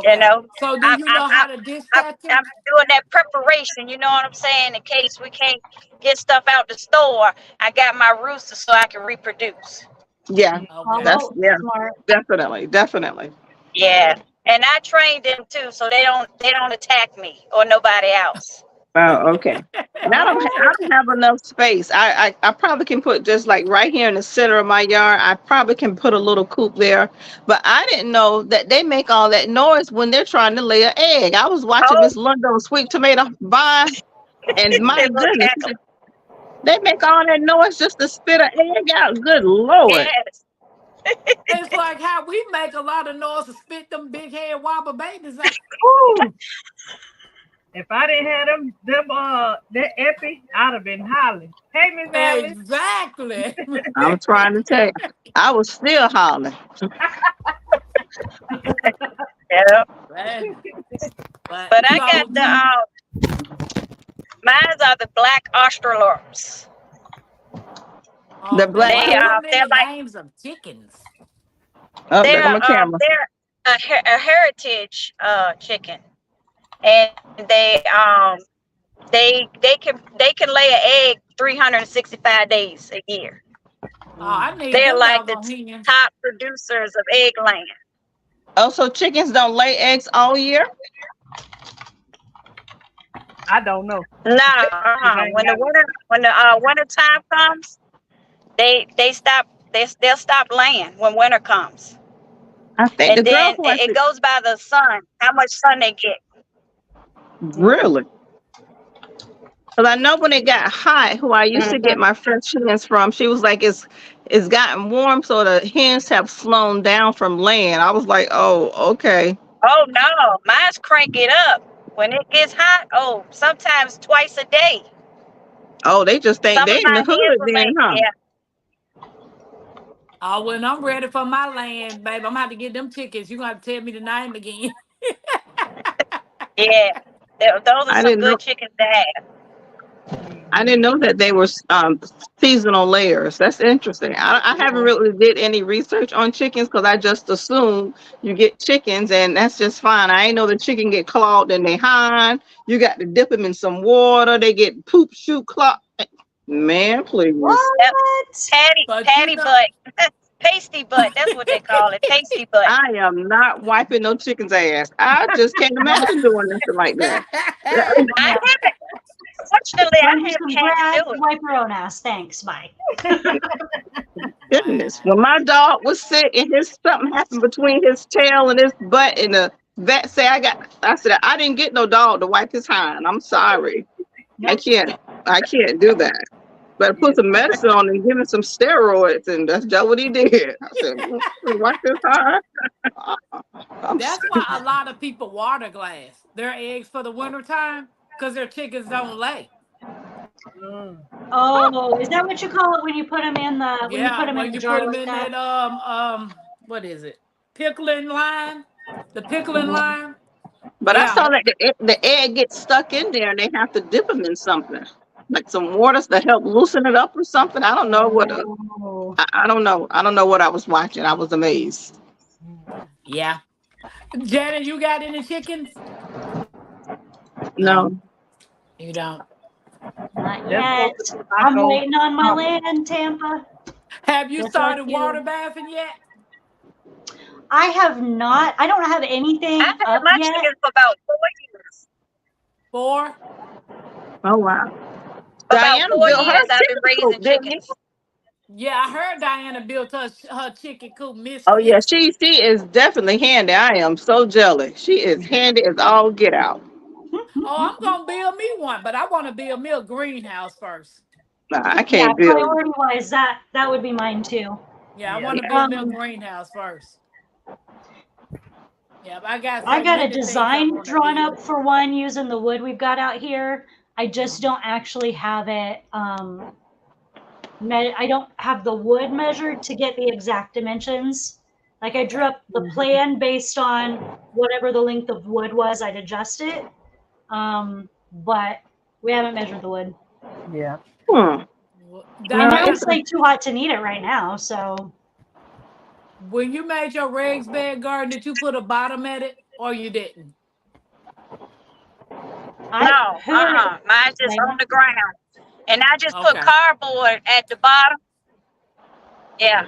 You Okay. know, So do I'm you I'm know I'm how to I'm, dispatch I'm them? doing that preparation. You know what I'm saying? In case we can't get stuff out the store, I got my rooster so I can reproduce. yeah. Okay. That's Oh, yeah. smart. Definitely, definitely. Yeah, and I trained them too, so they don't attack me or nobody else. Oh, okay. And I Oh, don't have enough space. I probably can put just like right here in the center of my yard. I probably can put a little coop there. But I didn't know that they make all that noise when they're trying to lay an egg. I was watching Oh, Miss London's sweet tomato vine, and my they will goodness, cackle. they make all that noise just to spit an egg out. Good Lord. Yes. It's like how we make a lot of noise to spit them big head wobble babies out. Woo! If I didn't have that epi, I'd have been hollering. Hey, Miss Alice. Exactly. I'm trying to tell you. I was still hollering. Yeah. Right. But But I got so the mine are the black Australorps. The okay, black why They kid. so they're many like names of chickens? Oh, there go they're my camera. they're a heritage chicken, and they can lay an egg 365 days a year. Oh, I need They're them like the doggone hens. top producers of egg laying. Oh, so chickens don't lay eggs all year? I don't know. No, when the winter time comes, they'll stop laying when winter comes, I think the and girl then who I it goes by the sun, how much sun they get. really. Because I know when it got hot, who I used to get my fresh chickens from, she was like, it's gotten warm, so the hens have slowed down from laying. I was like, oh, okay. Oh no, mine's crank it up when it gets hot. Oh, sometimes twice a day. Oh, they just think Some they of in my the hens hood will then, lay. huh? Yeah, Oh, when I'm ready for my land, babe, I'm gonna have to get them chickens. You gonna have to tell me the name again. yeah. Those are I some didn't know. good chickens to have. I didn't know that they were seasonal layers. That's interesting. I haven't really did any research on chickens because I just assume you get chickens and that's just fine. I ain't know the chicken get clogged in their hind. You got to dip them in some water. They get poop shoot clogged. Man, please. What? But Patty butt, pasty butt. That's what they call it, pasty butt. I am not wiping no chicken's ass. I just can't imagine doing nothing like that. I haven't. Fortunately, I Find you haven't some had grass, to do it. wipe your own ass. Thanks. Bye. Goodness. When my dog was sick and something happened between his tail and his butt, and the vet said I said I didn't get no dog to wipe his hind. I'm sorry. I can't do that. But put some medicine on and give him some steroids, and that's just what he did. I said, wipe his hind. That's why a lot of people water glass their eggs for the winter time because their chickens don't lay. Oh, is that what you call it when you put them in the when you put them in the jar put them like in that? what is it? Pickling line, the pickling line. But I Yeah. saw that the egg gets stuck in there, and they have to dip them in something, like some waters to help loosen it up or something. I don't know what. Oh. I don't know. I don't know what I was watching. I was amazed. Yeah. Janet, you got any chickens? No. You don't. Not yet. I'm waiting on my land, Tampa. Have you Just started like you. water bathing yet? I have not. I don't have anything I've had up my yet. chickens for about 4 years. 4? Oh wow. About Diana 4 built her years I've been chicken raising coop, didn't you? chickens. Yeah, I heard Diana built her chicken coop. Miss. Oh yeah, she is definitely handy. I am so jealous. She is handy as all get out. Oh, I'm gonna build me one, but I want to build me a greenhouse first. Nah, I Yeah, can't build. priority wise, that would be mine too. Yeah, I Yeah. want to build me a greenhouse first. Yeah, but I got I got a many things I design wanna drawn build. up for one using the wood we've got out here. I just don't actually have it. I don't have the wood measured to get the exact dimensions. Like I drew up the plan based on whatever the length of wood was. I'd adjust it, but we haven't measured the wood. Yeah. And Diana, it's like too hot to need it right now. So when you made your raised bed garden, did you put a bottom at it or you didn't? No, mine's just on the ground. And I just put Okay. cardboard at the bottom. Yeah.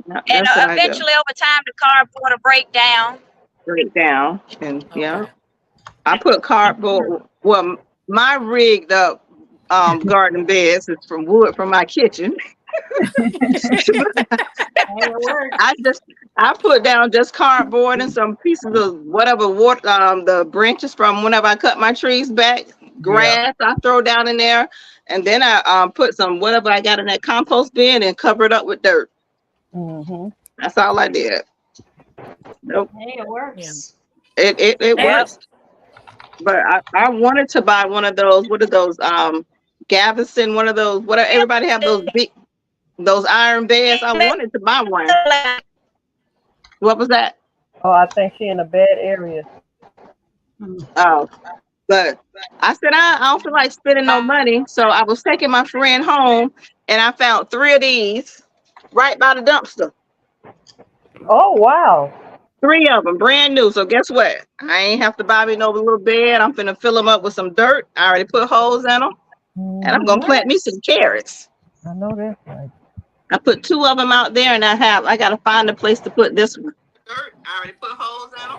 And That's what I do. eventually over time the cardboard will break down. Break down, and yeah, Okay. I put cardboard. Well, my rigged up garden beds is from wood from my kitchen. I put down just cardboard and some pieces of whatever wood, the branches from whenever I cut my trees back, grass I throw down in there, and then I put some whatever I got in that compost bin and cover it up with dirt. Mm-hmm. That's all I did. Nope. hey, it works. It works. But I wanted to buy one of those. What are those? Gavison, one of those. What everybody have those iron beds. I wanted to buy one. What was that? Oh, I think she in a bad area. Oh, but I said I don't feel like spending no money, so I was taking my friend home, and I found 3 of these right by the dumpster. Oh wow. 3 of them, brand new. So guess what? I ain't have to buy me no little bed. I'm finna fill them up with some dirt. I already put holes in them, and I'm gonna plant me some carrots. I know that's right. I put 2 of them out there, and I gotta find a place to put this one. Dirt. I already put holes in them.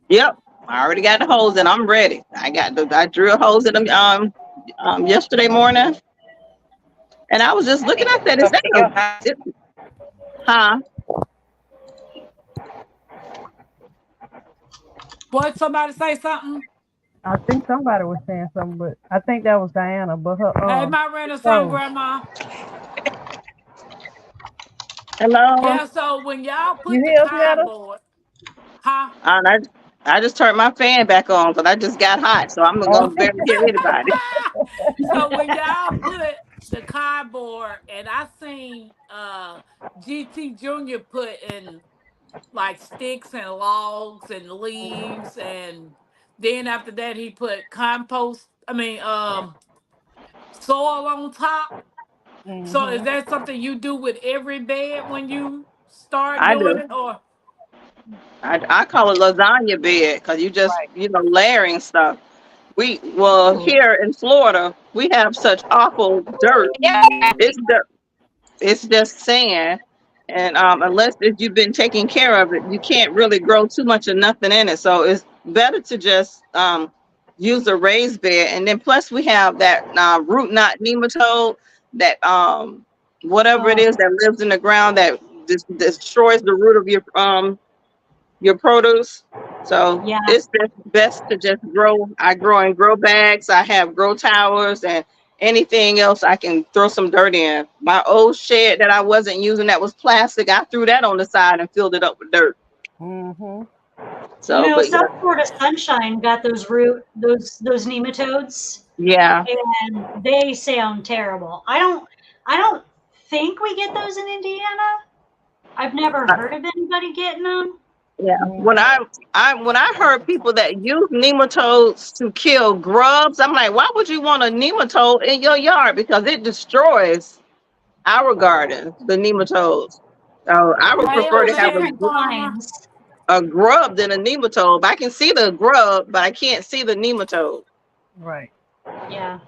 Yep, I already got the holes in. I'm ready. I drilled holes in them yesterday morning, and I was just looking at that. Is that huh? What? Somebody say something? I think somebody was saying something, but I think that was Diana. But her Hey, my Renaissance oh. grandma. Hello. Yeah, so when y'all put You the hear us, Netta? cardboard, huh? And I just turned my fan back on because I just got hot, so I'm gonna barely hear anybody. So when y'all put the cardboard, and I seen GT Junior put in like sticks and logs and leaves, and then after that he put compost. I mean, soil on top. So is that something you do with every bed when you start I doing do. it, or? I call it lasagna bed because you just layering stuff. Here in Florida we have such awful dirt. It's dirt. It's just sand, and unless you've been taking care of it, you can't really grow too much of nothing in it. So it's better to just use a raised bed, and then plus we have that root knot nematode that whatever it is that lives in the ground that destroys the root of your produce. So Yeah. it's best to just grow. I grow in grow bags. I have grow towers and anything else I can throw some dirt in. My old shed that I wasn't using that was plastic, I threw that on the side and filled it up with dirt. So, but South Florida Sunshine got those those nematodes, yeah, and they sound terrible. I don't think we get those in Indiana. I've never heard of anybody getting them. yeah. When I heard people that use nematodes to kill grubs, I'm like, why would you want a nematode in your yard? Because it destroys our garden, the nematodes. So I would I prefer know to have different kinds. a grub than a nematode. I can see the grub, but I can't see the nematode. Right. Yeah.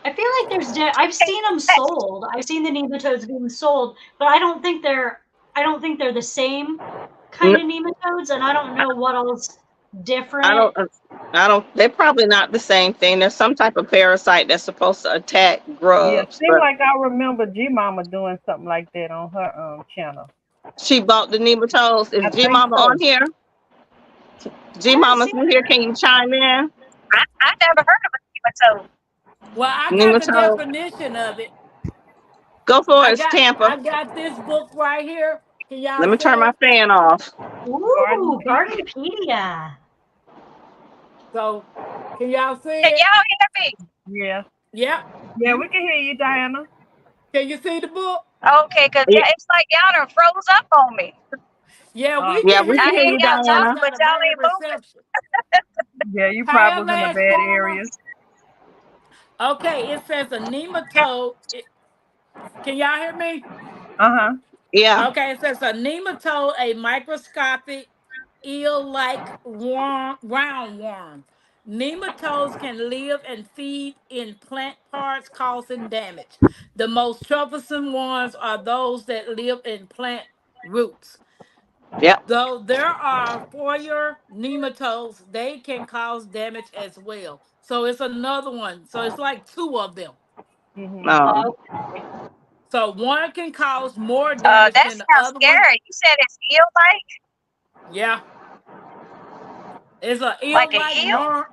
I feel like I've seen them sold. I've seen the nematodes being sold, but I don't think they're the same kind of nematodes, and I don't know what else different. I don't, they're probably not the same thing. There's some type of parasite that's supposed to attack grubs. Yeah, seems like I remember G Mama doing something like that on her channel. She bought the nematodes. Is G Mama on here? G Mama's in here. Can you chime in? I never heard of a nematode. Well, I got the definition of it. Go for it, Tampa. I got this book right here. Can y'all Let me turn my fan off. Ooh, Gardenpedia. So, can y'all see Can it? y'all hear me? Yeah. Yeah. Yeah, we can hear you, Diana. Can you see the book? Okay, because it's like y'all done froze up on me. Yeah, we can hear you, y'all Diana. talking, but y'all ain't moving. Yeah, you probably was in a bad area. Okay, it says a nematode. Can y'all hear me? Yeah. Okay, it says a nematode, a microscopic eel-like roundworm. Nematodes can live and feed in plant parts, causing damage. The most troublesome ones are those that live in plant roots. Yep. Though there are foyer nematodes, they can cause damage as well. So it's another one. So it's like 2 of them. So one can cause more damage That than the sounds other scary. one. You said it's eel-like? Yeah. It's an Like eel-like an eel? worm,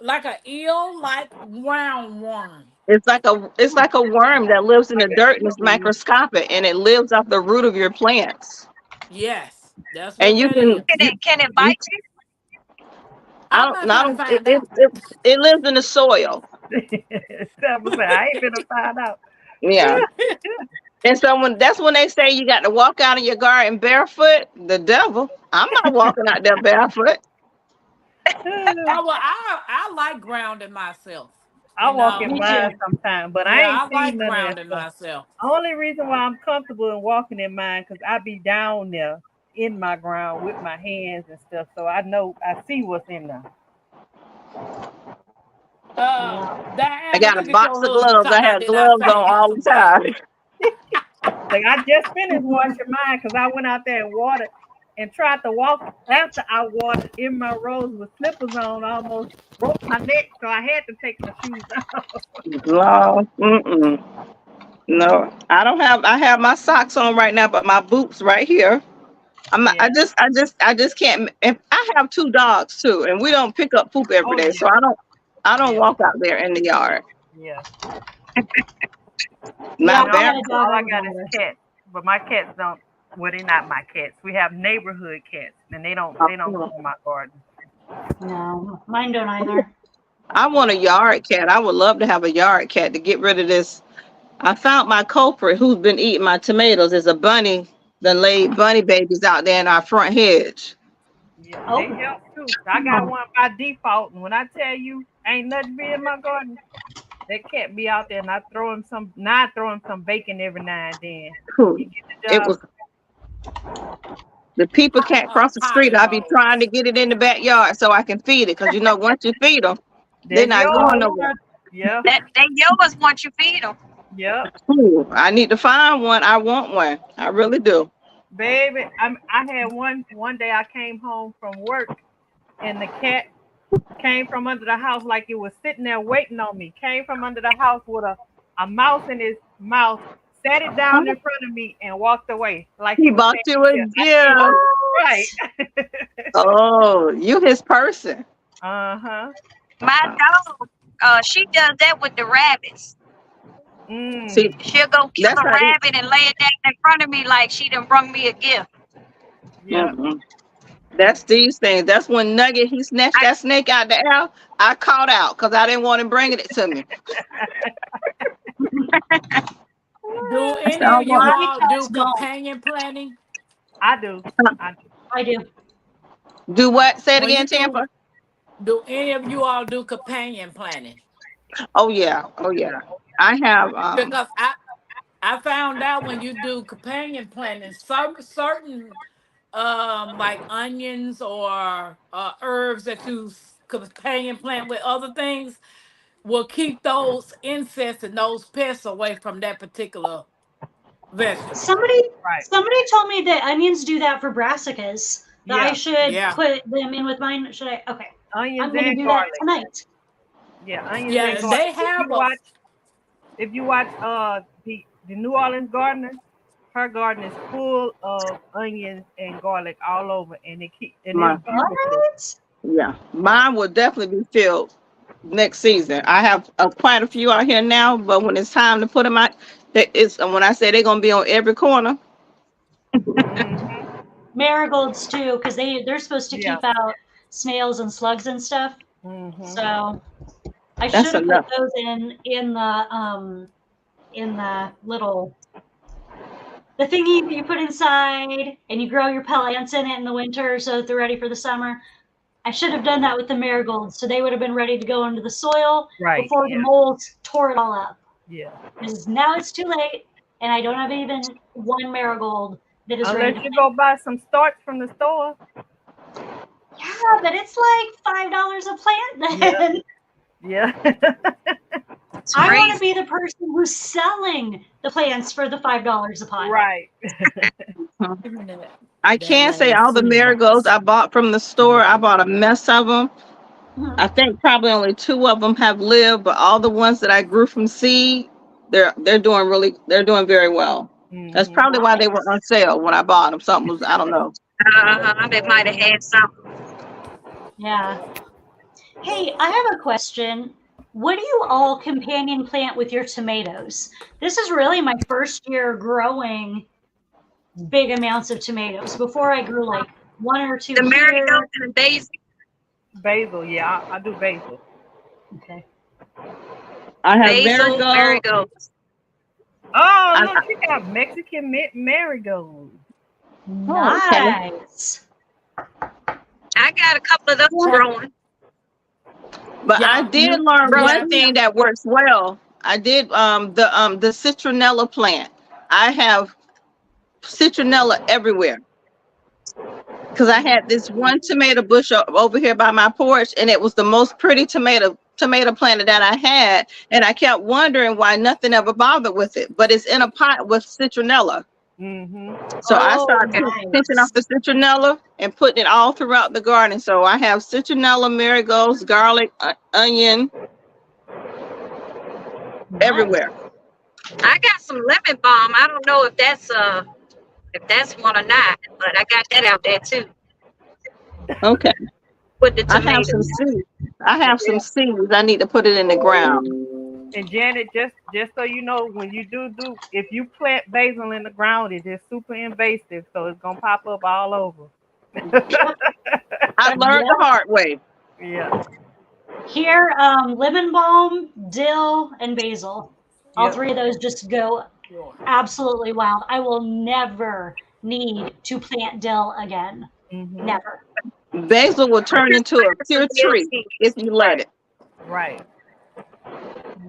like an eel-like roundworm. It's like a worm that lives in the dirt and it's microscopic and it lives off the root of your plants. Yes, that's what And you that is. Can it bite you? I'm not gonna find out. It lives in the soil. I ain't gonna find out. Yeah. And so that's when they say you got to walk out of your garden barefoot. The devil. I'm not walking out there barefoot. Oh, well, I like grounding myself. I walk in mine sometimes, but I ain't like seen none grounding of that stuff. myself. Only reason why I'm comfortable in walking in mine because I be down there in my ground with my hands and stuff, so I see what's in there. Diana, I got a look at box your of husband gloves. I talking about have they not gloves on saying all some the time. Like I just finished washing mine because I went out there and watered and tried to walk after I watered in my rose with slippers on, almost broke my neck, so I had to take my shoes off. No, no, I have my socks on right now, but my boots right here. Yeah. I just can't. If I have 2 dogs too, and we don't pick up poop every Oh day, yeah. so I don't Yeah. walk out there in the yard. Yeah. Yeah, My I had bear, a dog All I over got there. is cats, but my cats don't. Well, they're not my cats. We have neighborhood cats, and they don't go in my garden. No, mine don't either. I want a yard cat. I would love to have a yard cat to get rid of this. I found my culprit who's been eating my tomatoes is a bunny that laid bunny babies out there in our front hedge. Yeah, Oh. they help too. I got one by default, and when I tell you ain't nothing be in my garden, that cat be out there, and I throw him some. Now I throw him some bacon every now and then. Whew. You get the It job. was the people can't cross the street. I be Hollywood. trying to get it in the backyard so I can feed it, because once you feed them, they're That's not yours. going nowhere. Yeah, They yours once you feed them. yeah, Ooh, I need to find one. I want one. I really do. baby. I had one day I came home from work, and the cat came from under the house like it was sitting there waiting on me. Came from under the house with a mouse in his mouth, sat it down in front of me, and walked away like He was bought saying, you a "Yeah, gift. right." Oh, you his person. Uh-huh. My dog, she does that with the rabbits. See, She'll go kill that's a how they. rabbit and lay it down in front of me like she done brung me a gift. Yeah. Mhm. That's these things. That's when Nugget he snatched that snake out the air. I caught out because I didn't want him bringing it to me. Do I said, any I of you want. My all cats do don't. companion planning? I do. I do. I do. Do what? Say it When you again, Tampa. do any of you all do companion planning? Oh yeah. Oh yeah. I have. Because I found out when you do companion planting, certain like onions or herbs that you companion plant with other things will keep those insects and those pests away from that particular vegetable. Somebody Right. somebody told me that onions do that for brassicas. That I Yeah. should Yeah. put them in with mine. Should I? Okay. I'm Onions gonna and do that garlic. tonight. Yeah, onions Yeah, and and garlic. they have a If you watch the New Orleans gardener, her garden is full of onions and garlic all over, and it's My beautiful. What? yeah. Mine will definitely be filled next season. I have quite a few out here now, but when it's time to put them out, it's when I say they're gonna be on every corner. Mhm. Marigolds too, because they're supposed to Yeah. keep out snails and slugs and stuff. Mhm. So I That's should have enough. put those in the little the thingy that you put inside, and you grow your plants in it in the winter so that they're ready for the summer. I should have done that with the marigolds, so they would have been ready to go into the soil Right. before the moles tore it all up. Yeah. Because now it's too late, and I don't have even one marigold that is ready Unless to you go buy some starch from the store. Yeah, but it's like $5 a plant then. Yeah. It's I want crazy. to be the person who's selling the plants for the $5 a pile. Right. I can't say all the marigolds I bought from the store. I bought a mess of them. Mhm. I think probably only 2 of them have lived, but all the ones that I grew from seed, they're doing very well. That's Mhm. probably why they were on sale when I bought them. Something was, I don't know. They might have had something. Yeah. Hey, I have a question. What do you all companion plant with your tomatoes? This is really my first year growing big amounts of tomatoes. Before I grew like 1 or 2 The here. marigolds and the basil. Basil. Yeah, I do basil. Okay. I have Basil, marigold. marigolds. Oh, look, you got Mexican marigold. Oh, okay. Nice. I got a couple of those growing. But Yeah, I did you- learn yeah, one thing that works well. I did the citronella plant. I have citronella everywhere. because I had this one tomato bush over here by my porch, and it was the most pretty tomato plant that I had, and I kept wondering why nothing ever bothered with it. But it's in a pot with citronella. Mm-hmm. So I Oh, started pinching off the citronella and putting it all throughout the garden. So I have citronella, marigolds, garlic, onion, everywhere. I got some lemon balm. I don't know if that's one or not, but I got that out there too Okay. with the I have tomatoes. some seeds. I have some seeds. I need to put it in the ground. And Janet, just so you know, when you if you plant basil in the ground, it is super invasive, so it's gonna pop up all over. I learned the hard way. Yeah. Here, lemon balm, dill, and basil. All Yep. three of those just go absolutely wild. I will never need to plant dill again. Mm-hmm. Never. Basil will turn into a pure tree if you let it. Right.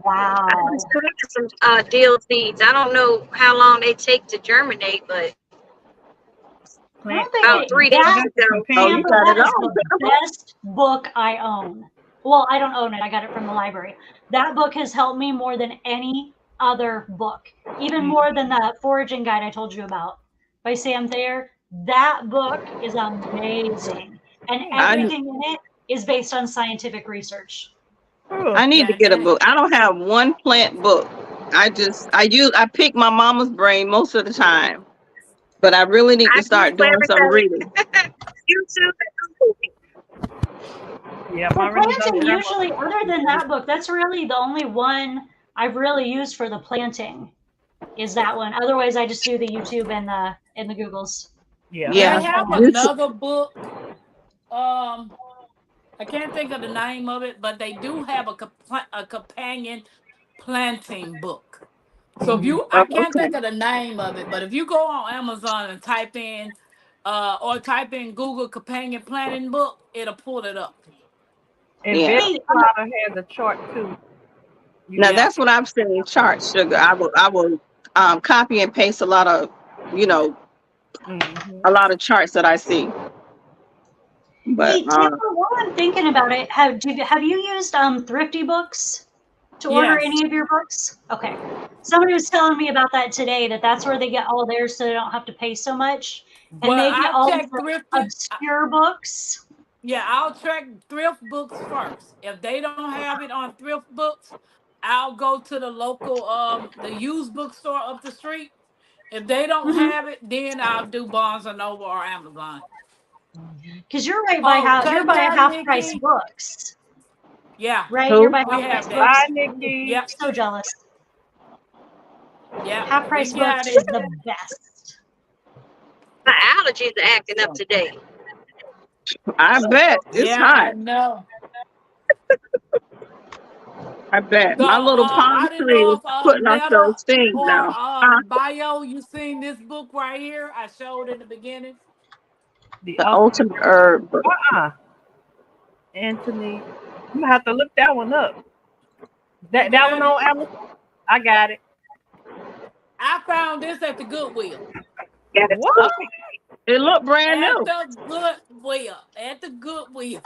Wow. I just planted some dill seeds. I don't know how long they take to germinate, but I don't think about 3 days that, ago. Oh, you Amber, got that it is all. the best book I own. Well, I don't own it. I got it from the library. That book has helped me more than any other book, even more than the foraging guide I told you about by Sam Thayer. That book is amazing, and everything in it is based on scientific research. I need to get a book. I don't have one plant book. I pick my mama's brain most of the time, but I really need to start doing some reading. YouTube. Yeah, For my really planting, don't usually, other than that book, that's really the only one I've really used for the planting. Is that one? Otherwise, I just do the YouTube and the Googles. Yeah. Yeah. They have another book. I can't think of the name of it, but they do have a companion planting book. So if you, I can't think of the name of it, but if you go on Amazon and type in Google companion planting book, it'll pull it up. And Yeah. Veg Plotter has a chart too. Now that's what I've seen. Chart sugar. I will copy and paste a lot of, a lot of charts that I see. But Hey, Tamara, while I'm thinking about it, have you used Thrifty Books to order Yes. any of your books? Okay. Somebody was telling me about that today, that's where they get all theirs so they don't have to pay so much. And Well, they get I'll all check the Thrifty. obscure books. Yeah, I'll check thrift books first. If they don't have it on thrift books, I'll go to the local the used bookstore up the street. If they don't have it, then I'll do Barnes and Noble or Amazon. Because you're right by you're by Half Price Books. Yeah. Right? Who? You're by We Half have Price that. Books. Bye, Nikki. Yep. So jealous. Yeah. Half Price we got Books it. is the best. My allergies are acting up today. I bet it's I hot. know. I bet So, my little palm I didn't tree know is if putting off Netta those things or now. Bio, you seen this book right here? I showed in the beginning. The The ultimate herb. Anthony. I'm gonna have to look that one up. That one on Amazon. I got it. I found this at the Goodwill. What? It looked brand At new. the Goodwill. At the Goodwill.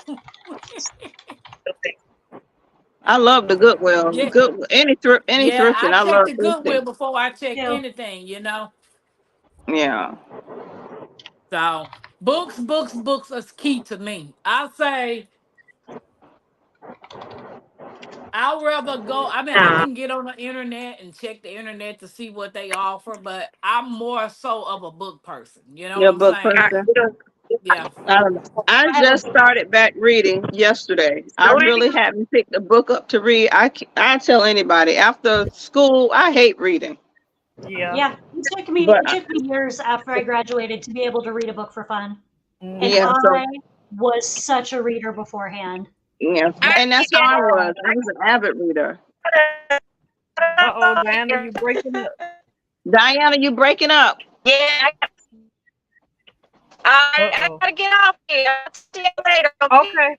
I love the Goodwill. Yeah. Any thrifting. I I love check the Goodwill thrifting. before I check Yeah. anything, Yeah. So books is key to me. I say I'd rather go. I mean, I can get on the internet and check the internet to see what they offer, but I'm more so of a book person. You know Your what book I'm saying? person. Yeah. I just started back reading yesterday. I really haven't picked a book up to read. I tell anybody after school, I hate reading. Yeah. Yeah, it took me years after I graduated to be able to read a book for fun. And I was such a reader beforehand. Yeah, and that's how I was. I was an avid reader. Uh-oh, Diana, you breaking up. Diana, you breaking up. Yeah. I gotta get off here. I'll see you later. Okay.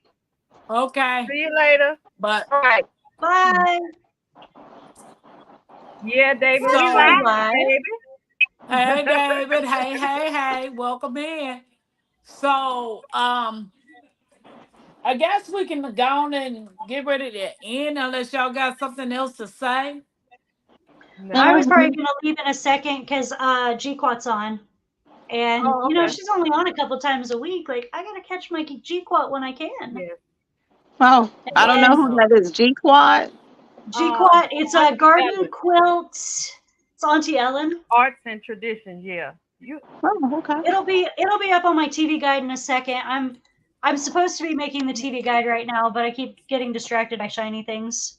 Okay. See you later. But All right. Bye. Yeah, David. So- We like you, baby. hey, David. Hey. Welcome in. So I guess we can go on and get ready to end unless y'all got something else to say. No. I was probably gonna leave in a second because G-Quat's on. And Oh, you know, okay. she's only on a couple times a week. Like, I gotta catch my G-Quat when I can. Yes. Oh, I don't know And who that is. G Quad. G-Quat, it's a Auntie garden Ellen. quilt. It's Auntie Ellen. Arts and tradition. Yeah. You. Oh, okay. It'll be up on my TV guide in a second. I'm supposed to be making the TV guide right now, but I keep getting distracted by shiny things.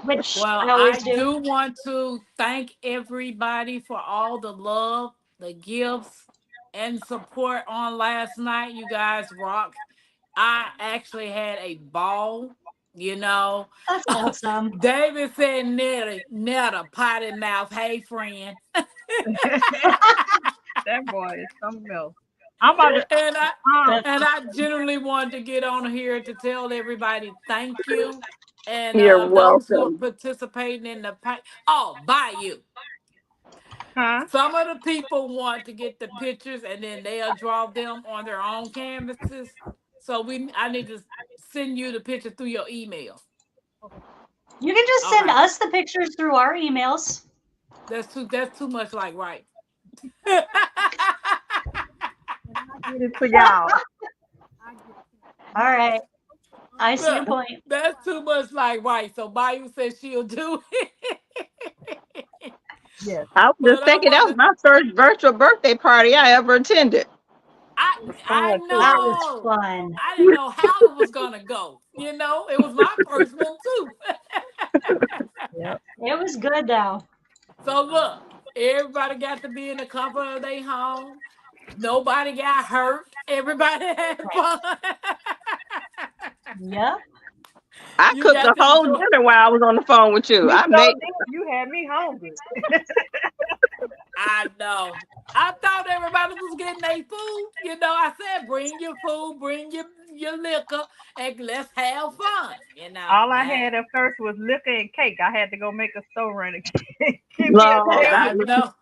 Which Well, I always I do. do want to thank everybody for all the love, the gifts, and support on last night. You guys rock. I actually had a ball, you know. That's awesome. David said, Netta, potty mouth, hey friend. That boy is something else. I'm about to. And I That's and I generally wanted to get on here to tell everybody thank you. And You're those who are welcome. participating in the Bayou. Huh? Some of the people want to get the pictures and then they'll draw them on their own canvases. So I need to send you the picture through your email. You can just send Okay. us the pictures through our emails. That's too much like right. Get it to y'all. All right. I see your Look, point. that's too much like right. So Bayou says she'll do it. Yes. I was But just thinking that was wanna- my first virtual birthday party I ever attended. I Fun, too. That was know. fun. I didn't know how it was gonna go. You know, it was my first one too. Yep. It was good though. So look, everybody got to be in the comfort of their home. Nobody got hurt. Everybody had fun. Yep. I You cooked got a to whole enjoy. dinner while I was on the phone with you. You I so made did. You had me hungry. I know. I thought everybody was getting their food. You know, I said, bring your food, bring your liquor, and let's have fun. You know. All I Hey, had at first was liquor and cake. I had to go make a store run and give me a Lord, I sandwich. know.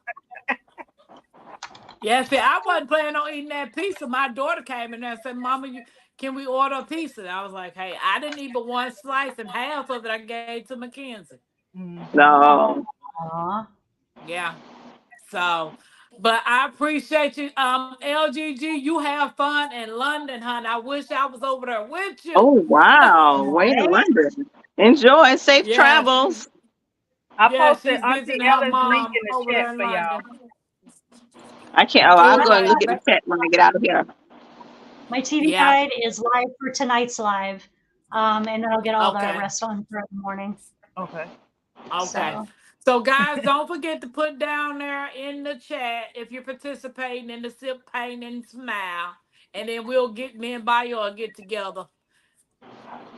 Yeah, see, I wasn't planning on eating that pizza. My daughter came in there and said, Mama, can we order a pizza? And I was like, hey, I didn't eat but one slice and half of it I gave to Mackenzie. Mhm. no. Aw. Yeah. So, but I appreciate you. LGG, you have fun in London, hon. I wish I was over there with you. Oh wow. Way to Right? London. Enjoy. Safe Yeah, travels. I she's posted Auntie visiting her Ellen's link mom in the over chat there in for y'all. London. I can't I'll go and Okay. look at the chat when I get out of here. My TV Yeah. guide is live for tonight's live. And then I'll get all the Okay. rest on throughout the morning. Okay. Okay. So So, guys, don't forget to put down there in the chat if you're participating in the Sip Paint and Smile. And then we'll get me and Bayo get together.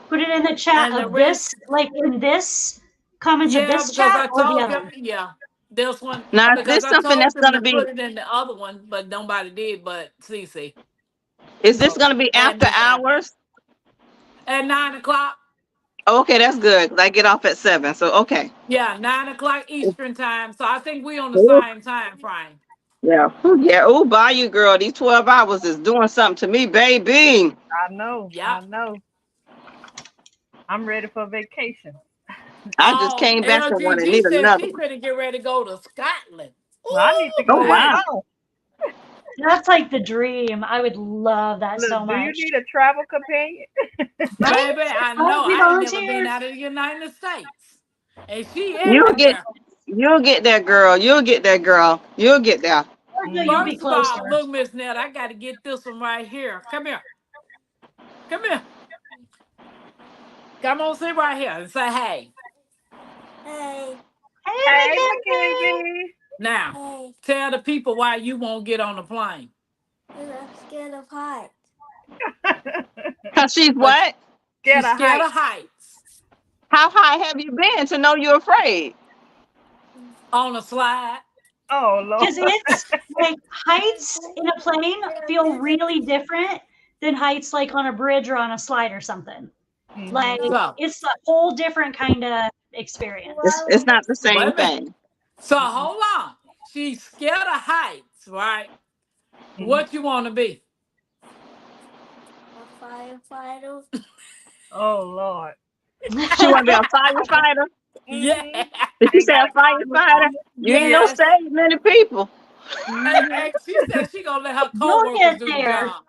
put it in the chat And the of rest, this, like in this comments of yeah, this because chat I or the told other them, one. yeah, this one, Now is because this I something told that's them gonna to be put it in the other one, but nobody did but Cece. is this So, gonna be and after Miss Apple. hours? At 9 o'clock. Okay, that's good. 'Cause I get off at 7. So okay. Yeah, 9 o'clock Eastern time. So I think we on the Ooh, same time frame. yeah. Ooh, yeah. Oh, bye you girl. These 12 hours is doing something to me, baby. I know. Yep. I know. I'm ready for vacation. I just Oh, came back from one and LGG need said another she one. finna get ready to go to Scotland. Well, I need to Ooh, go Oh baby. wow. myself. That's like the dream. I would love that Look, so do you much. need a travel companion? Right? Baby, I I'll know. be I ain't never been volunteer. out of the United States. And she You'll get everywhere. you'll get there, girl. You'll get there, girl. You'll get there. No, you'll be First of all, closer. look, Miss Ned, I got to get this one right here. Come here. Come here. Come on, sit right here and say hey. Hey, Hey, Mackenzie. Mackenzie. Now, tell the people why you won't get on the plane. I'm scared of heights. Cause she's what? She's Scared of scared heights. of heights. How high have you been to know you're afraid? On a slide. Oh, Lord. Because it's like heights in a plane feel really different than heights like on a bridge or on a slide or something. Mhm. Like So, it's a whole different kind of experience. It's not the wait same a minute. thing. So hold on. She's scared of heights, right? What you want to be? A firefighter. Oh Lord. She want to be a firefighter. Yeah. Did you They say a got firefighter? You ain't no Yes. save many people. Hey, she said she gonna let her You'll coworkers get do the there. job.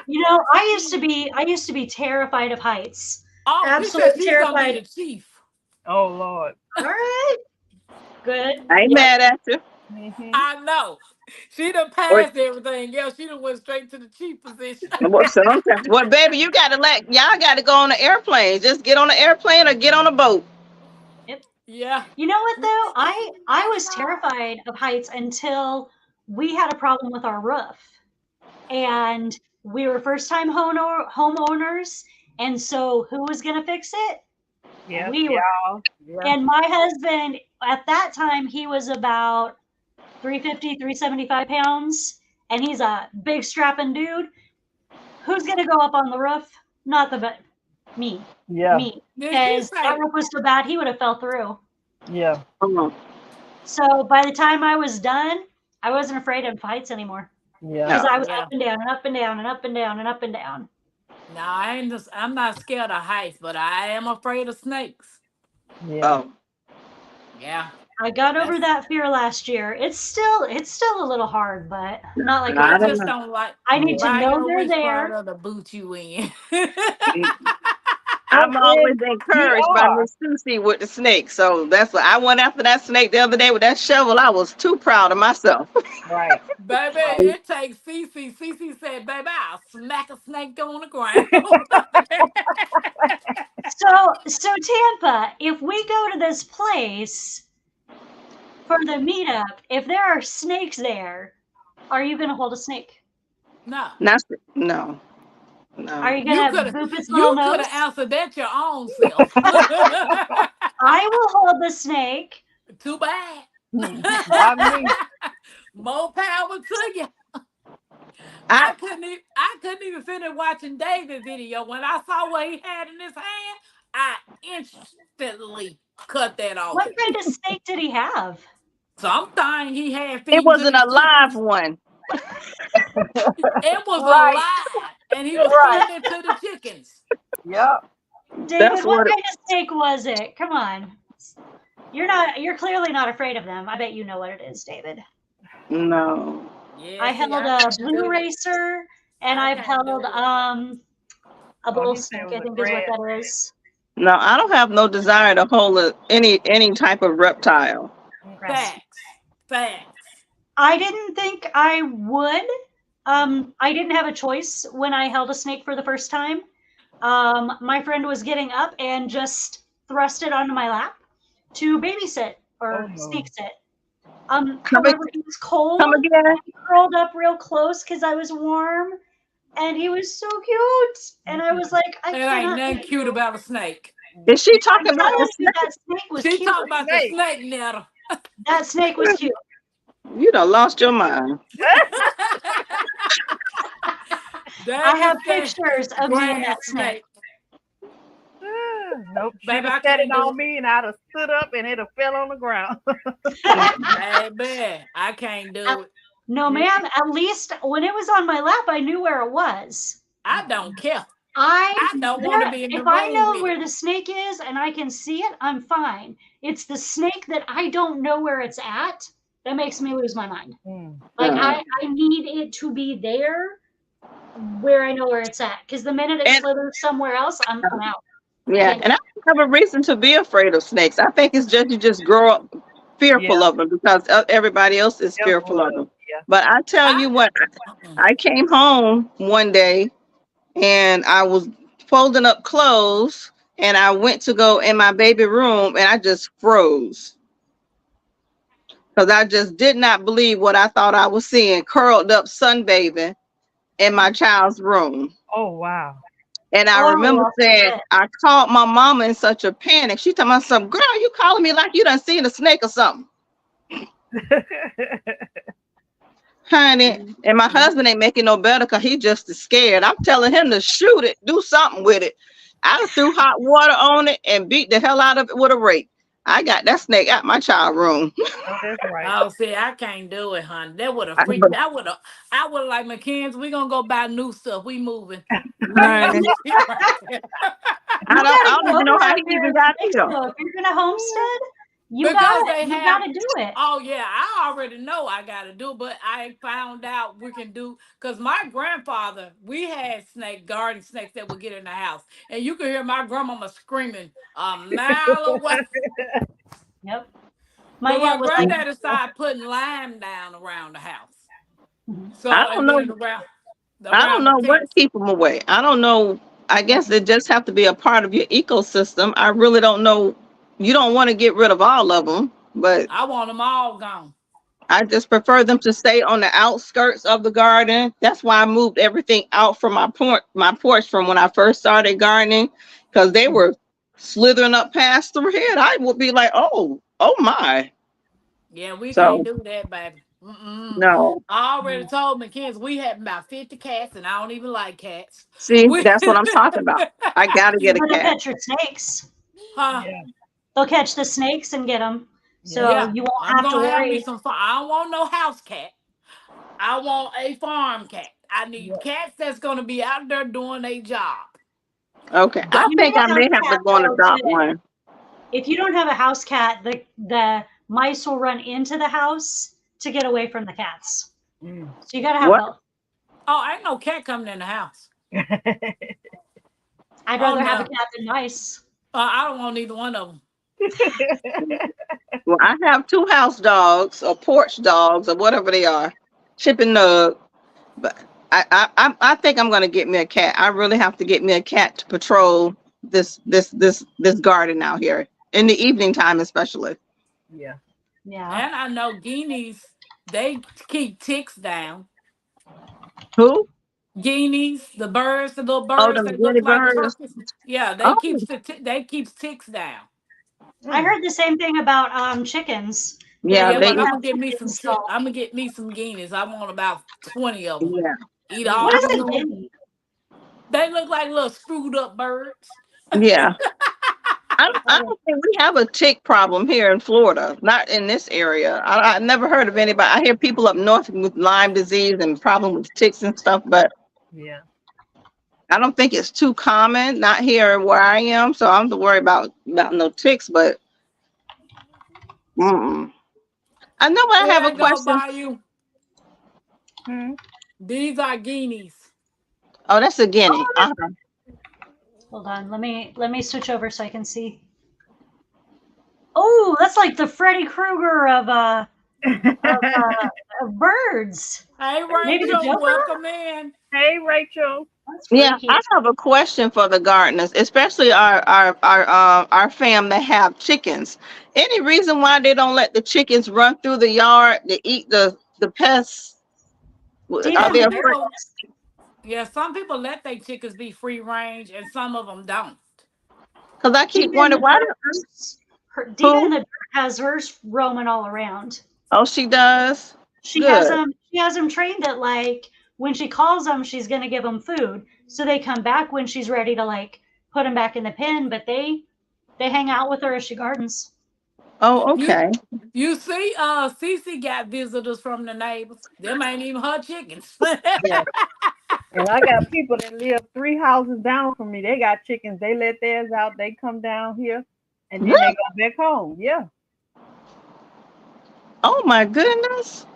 You know, I used to be terrified of heights. Oh, she said Absolutely she's gonna be terrified. the chief. Oh Lord. All right. Good. I ain't Yep. mad at you. I know. She done Or, passed everything else. She done went straight to the chief position. well, baby, you got to y'all got to go on the airplane. Just get on the airplane or get on a boat. Yeah. You know what though? I was terrified of heights until we had a problem with our roof. And we were first time homeowners, and so who was going to fix it? Yeah. We were. Yeah. And my husband at that time, he was about 350, 375 pounds, and he's a big strapping dude. Who's going to go up on the roof? Not me. Yeah. Me. Did she Because say? that roof was so bad, he would have fell through. Yeah. So by the time I was done, I wasn't afraid of heights anymore. Yeah. Because I was Yeah. up and down and up and down and up and down and up and down. No, I'm not scared of heights, but I am afraid of snakes. Yeah. Oh, Yeah. I got over that fear last year. It's still a little hard, but not like I I it was. don't just know. don't like. I need to I know know they're which part there. of the boot you in. I'm always You encouraged by are. Miss Susie with the snake. So that's what I went after that snake the other day with that shovel. I was too proud of myself. Right. Baby, it takes Cece. Cece said, baby, I'll smack a snake on the ground. So Tampa, if we go to this place for the meetup, if there are snakes there, are you going to hold a snake? No. No. Are you You going could to have boop its little you could nose? have answered that your own self. I will hold the snake. Too bad. Not me. More power to you. I I couldn't even finish watching David's video. When I saw what he had in his hand, I instantly cut that off. What kind of snake did he have? Something he had it feeding wasn't to a the live chickens. one. It was Right. alive, and he was Right. feeding it to the chickens. Yep. David, That's what what kind of snake was it? Come on. You're clearly not afraid of them. I bet you know what it is, David. No. Yeah, I see, held a can't blue do it. racer, and I I've can't do held it. a Oh, bull he said snake, it I was think a is what red that is. No, I don't have no desire to hold any type of reptile. Gross. Facts. I didn't think I would. I didn't have a choice when I held a snake for the first time. My friend was getting up and just thrust it onto my lap to babysit or Oh, no. snake sit. Come However, he was cold. Come again? He curled up real close because I was warm, and he was so cute. And I was like, I It ain't cannot. nothing let cute you. about a snake. Is she I'm talking about telling the you, snake? that snake was She cute. talking about the Snake. snake nettle. That snake was cute. You done lost your mind. I have David said, pictures of me and "Grass that snake. Nope. She'd Baby, I have set can't it do on it. me and I'd have stood up and it'd have fell on the ground. Baby, I can't do it. No, ma'am. At least when it was on my lap, I knew where it was. I don't care. I don't want to be in the if I room know with where it. the snake is and I can see it, I'm fine. It's the snake that I don't know where it's at that makes me lose my mind. Like I need it to be there where I know where it's at. Because the minute it And- slithers somewhere else, I'm out. Yeah, and I don't have a reason to be afraid of snakes. I think it's just you just grow up fearful of them because everybody else is fearful of them. Yeah. But I tell you what, I came home one day and I was folding up clothes and I went to go in my baby room and I just froze. Because I just did not believe what I thought I was seeing curled up sunbathing in my child's room. Oh wow. And I remember saying, shit. I called my mama in such a panic. She told me something, girl, you calling me like you done seen a snake or something. Honey, and my husband ain't making no better because he just is scared. I'm telling him to shoot it, do something with it. I threw hot water on it and beat the hell out of it with a rake. I got that snake out my child room. Oh, that's right. Oh, see, I can't do it, honey. That would have freaked me. I would have like McKenzie. We gonna go buy new stuff. We moving. Right. I don't even know how he even got If here. you're gonna homestead, you Because got they it. You have- got to do it. Oh yeah, I already know I gotta do it, but I found out we can do because my grandfather, we had garden snakes that would get in the house, and you could hear my grandmama screaming a mile away. Yep. My aunt was like, granddaddy started putting lime down around the house. Mhm. So I don't and know. then I don't know the what fence. keep them away. I don't know. I guess it just have to be a part of your ecosystem. I really don't know. You don't want to get rid of all of them, but I want them all gone. I just prefer them to stay on the outskirts of the garden. That's why I moved everything out from my porch from when I first started gardening, because they were slithering up past the head. I would be like, oh my. Yeah, we So can't do that, baby. Mm-mm. no. I already told McKenzie we had about 50 cats, and I don't even like cats. See, We- that's what I'm talking about. I gotta you're get a gonna cat. catch your snakes. Huh? Yeah. They'll catch the snakes and get them, so Yeah, you won't I'm have to gonna have me worry. some fun. I don't want no house cat. I want a farm cat. I need Yeah. cats that's gonna be out there doing their job. Okay. I You think may I may have to have go and to adopt go one. If you don't have a house cat, the mice will run into the house to get away from the cats. Mm. So you gotta have What? both. Oh, ain't no cat coming in the house. I'd Oh, rather have a no. cat than mice. I don't want either one of them. Well, I have 2 house dogs or porch dogs or whatever they are, Chip and Nug. But I think I'm gonna get me a cat. I really have to get me a cat to patrol this garden out here in the evening time, especially. Yeah. Yeah. And I know guineas, they keep ticks down. Who? Guineas, the birds, the little Oh, birds the that look guinea like birds. turkeys. Yeah, Oh, they keeps ticks down. I heard the same thing about chickens. yeah, Yeah, they. but I'm gonna get me some chickens, so- I'm gonna get me some guineas. I want about 20 of them. Yeah, Eat all What is of a them. guinea? They look like little screwed up birds. yeah. I don't think we have a tick problem here in Florida, not in this area. I never heard of anybody. I hear people up north with Lyme disease and problem with ticks and stuff, but Yeah. I don't think it's too common. Not here where I am, so I don't have to worry about no ticks. But I know I have a Go question. by you. Hmm. These are guineas. Oh, that's a guinea. Uh-huh. Hold on, let me switch over so I can see. Oh, that's like the Freddy Krueger of birds. Hey, Maybe the Rachel, Joker? welcome in. Hey, Rachel. That's Yeah, freaky. I have a question for the gardeners, especially our fam that have chickens. Any reason why they don't let the chickens run through the yard to eat the pests? Deep Are in they the afraid? dirt. Yeah, some people let their chickens be free range, and some of them don't. Because I Deep keep in wondering the why. dirt, Deep in the dirt has hers roaming all around. Oh, she does. She has Good. them. She has them trained that like when she calls them, she's gonna give them food, so they come back when she's ready to like put them back in the pen. But they hang out with her as she gardens. Oh, okay. You see, Cece got visitors from the neighbors. Them ain't even her chickens. Yeah. And I got people that live 3 houses down from me. They got chickens. They let theirs out. They come down here, and then they go back home. Yeah. Oh my goodness.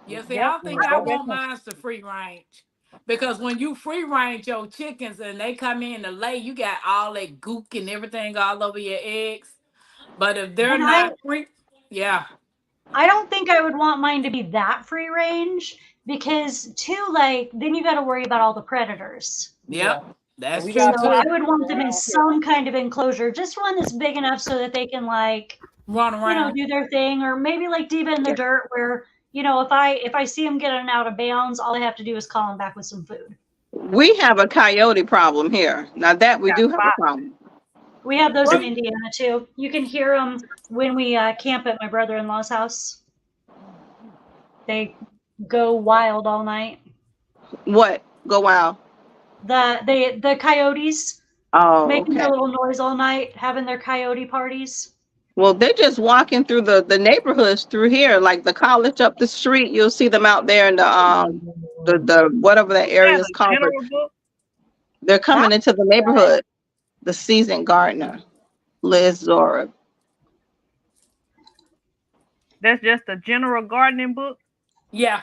Yeah, see, Yep. I think I want mine to free range. Because when you free range your chickens and they come in to lay, you got all that gook and everything all over your eggs. But if they're And not free, yeah. I don't think I would want mine to be that free range because too like then you got to worry about all the predators. Yep. That's We true got So too. I would want them in some kind of enclosure, just one that's big enough so that they can like Run around. do their thing, or maybe like Diva in the dirt where if I see them getting out of bounds, all I have to do is call them back with some food. We have a coyote problem here. Now that we do have a problem. We have those in Indiana too. You can hear them when we camp at my brother-in-law's house. They go wild all night. What? Go wild. The coyotes Oh, making okay. their little noise all night, having their coyote parties. Well, they're just walking through the neighborhoods through here, like the college up the street. You'll see them out there in the whatever that area Yeah, is the called. But general book. they're coming into the neighborhood. The seasoned gardener, Liz Zora. That's just a general gardening book. Yeah.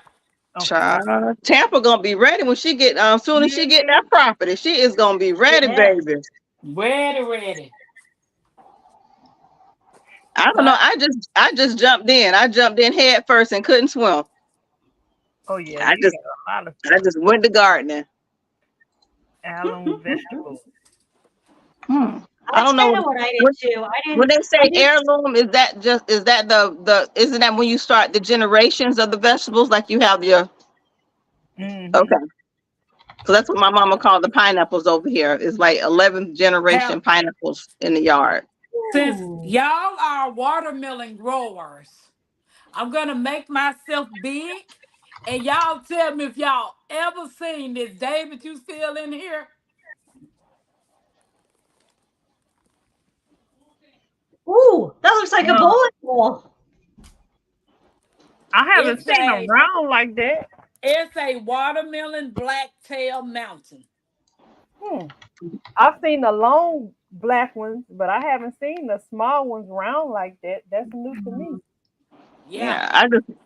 Okay. Child, Tampa gonna be ready when she get soon as she get that property. She is gonna be ready, Yeah. baby. Ready. I don't know. I just jumped in. I jumped in head first and couldn't swim. Oh yeah, I you just got a lot of I just went to gardening. heirloom vegetables. I don't know. That's kind of what I did What- too. I didn't. When they say I didn't- heirloom, is that the isn't that when you start the generations of the vegetables? Like you have your Mhm. okay. So that's what my mama called the pineapples over here. It's like 11th generation pineapples in the yard. Since Ooh. y'all are watermelon growers, I'm gonna make myself big, and y'all tell me if y'all ever seen this. David, you still in here? Ooh, that looks like a No. bowling ball. I haven't It's seen a- them round like that. It's a watermelon blacktail mountain. I've seen the long black ones, but I haven't seen the small ones round like that. That's new to me. Yeah.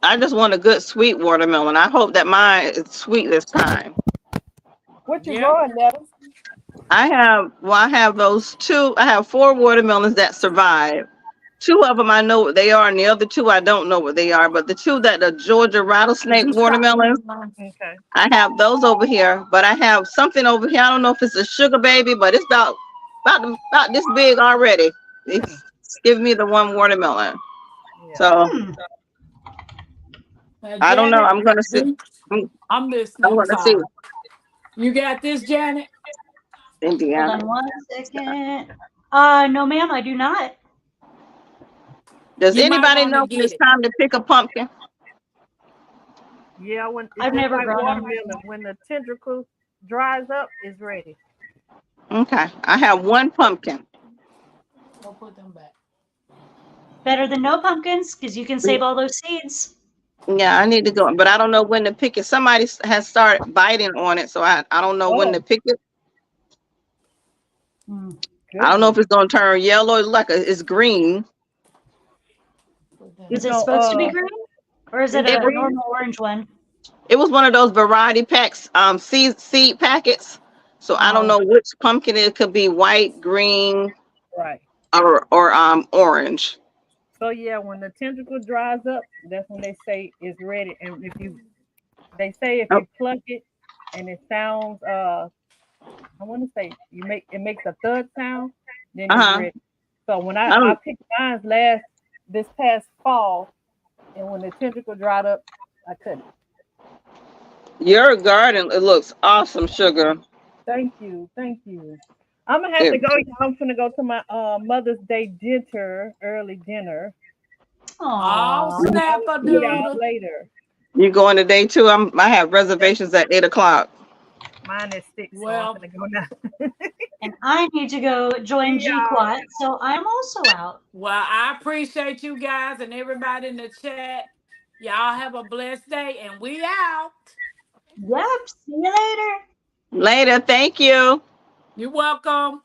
I just want a good sweet watermelon. I hope that mine is sweet this time. What you Yeah. growing, Netta? I have those two. I have 4 watermelons that survive. 2 of them I know what they are, and the other 2 I don't know what they are. But the 2 that the Georgia rattlesnake You stop watermelons, moving. Okay. I have those over here. But I have something over here. I don't know if it's a sugar baby, but it's about this big already. It's giving me the 1 watermelon. Yeah. So Now, I don't know. Janet, I'm gonna see. I'm listening. I'm I'm gonna see. sorry. You got this, Janet? Hold Indiana. on 1 second. No, ma'am, I do not. Does You might anybody wanna know when get it's it. time to pick a pumpkin? Yeah, when it's I've just never like grown 'em. watermelon. When the tendricles dries up, it's ready. Okay, I have 1 pumpkin. Go put them back. Better than no pumpkins, because you can save all those seeds. Yeah, I need to go, but I don't know when to pick it. Somebody has started biting on it, so I don't know when to pick it. I don't know if it's gonna turn yellow. It's green. Put them Is You it know, supposed to be green? Or is it it a was- normal orange one? It was one of those variety packs, seed packets. So I don't know which pumpkin it could be, white, green, right. or orange. So yeah, when the tentacle dries up, that's when they say it's ready. And if you pluck it and it sounds I want to say it makes a thud sound, then it's ready. So when I picked mine this past fall, and when the tentacle dried up, I cut it. Your garden, it looks awesome, Sugar. Thank you. I'm gonna have to go. I'm gonna go to my Mother's Day early dinner. Oh, Aww. snap a See y'all doodle. later. You going today too? I have reservations at 8 o'clock. Mine is 6, so Well- I'm gonna go now. And I need to go join GQuat, so I'm also out. Well, I appreciate you guys and everybody in the chat. Y'all have a blessed day, and we out. Yep. See you later. Later, thank you. You're welcome.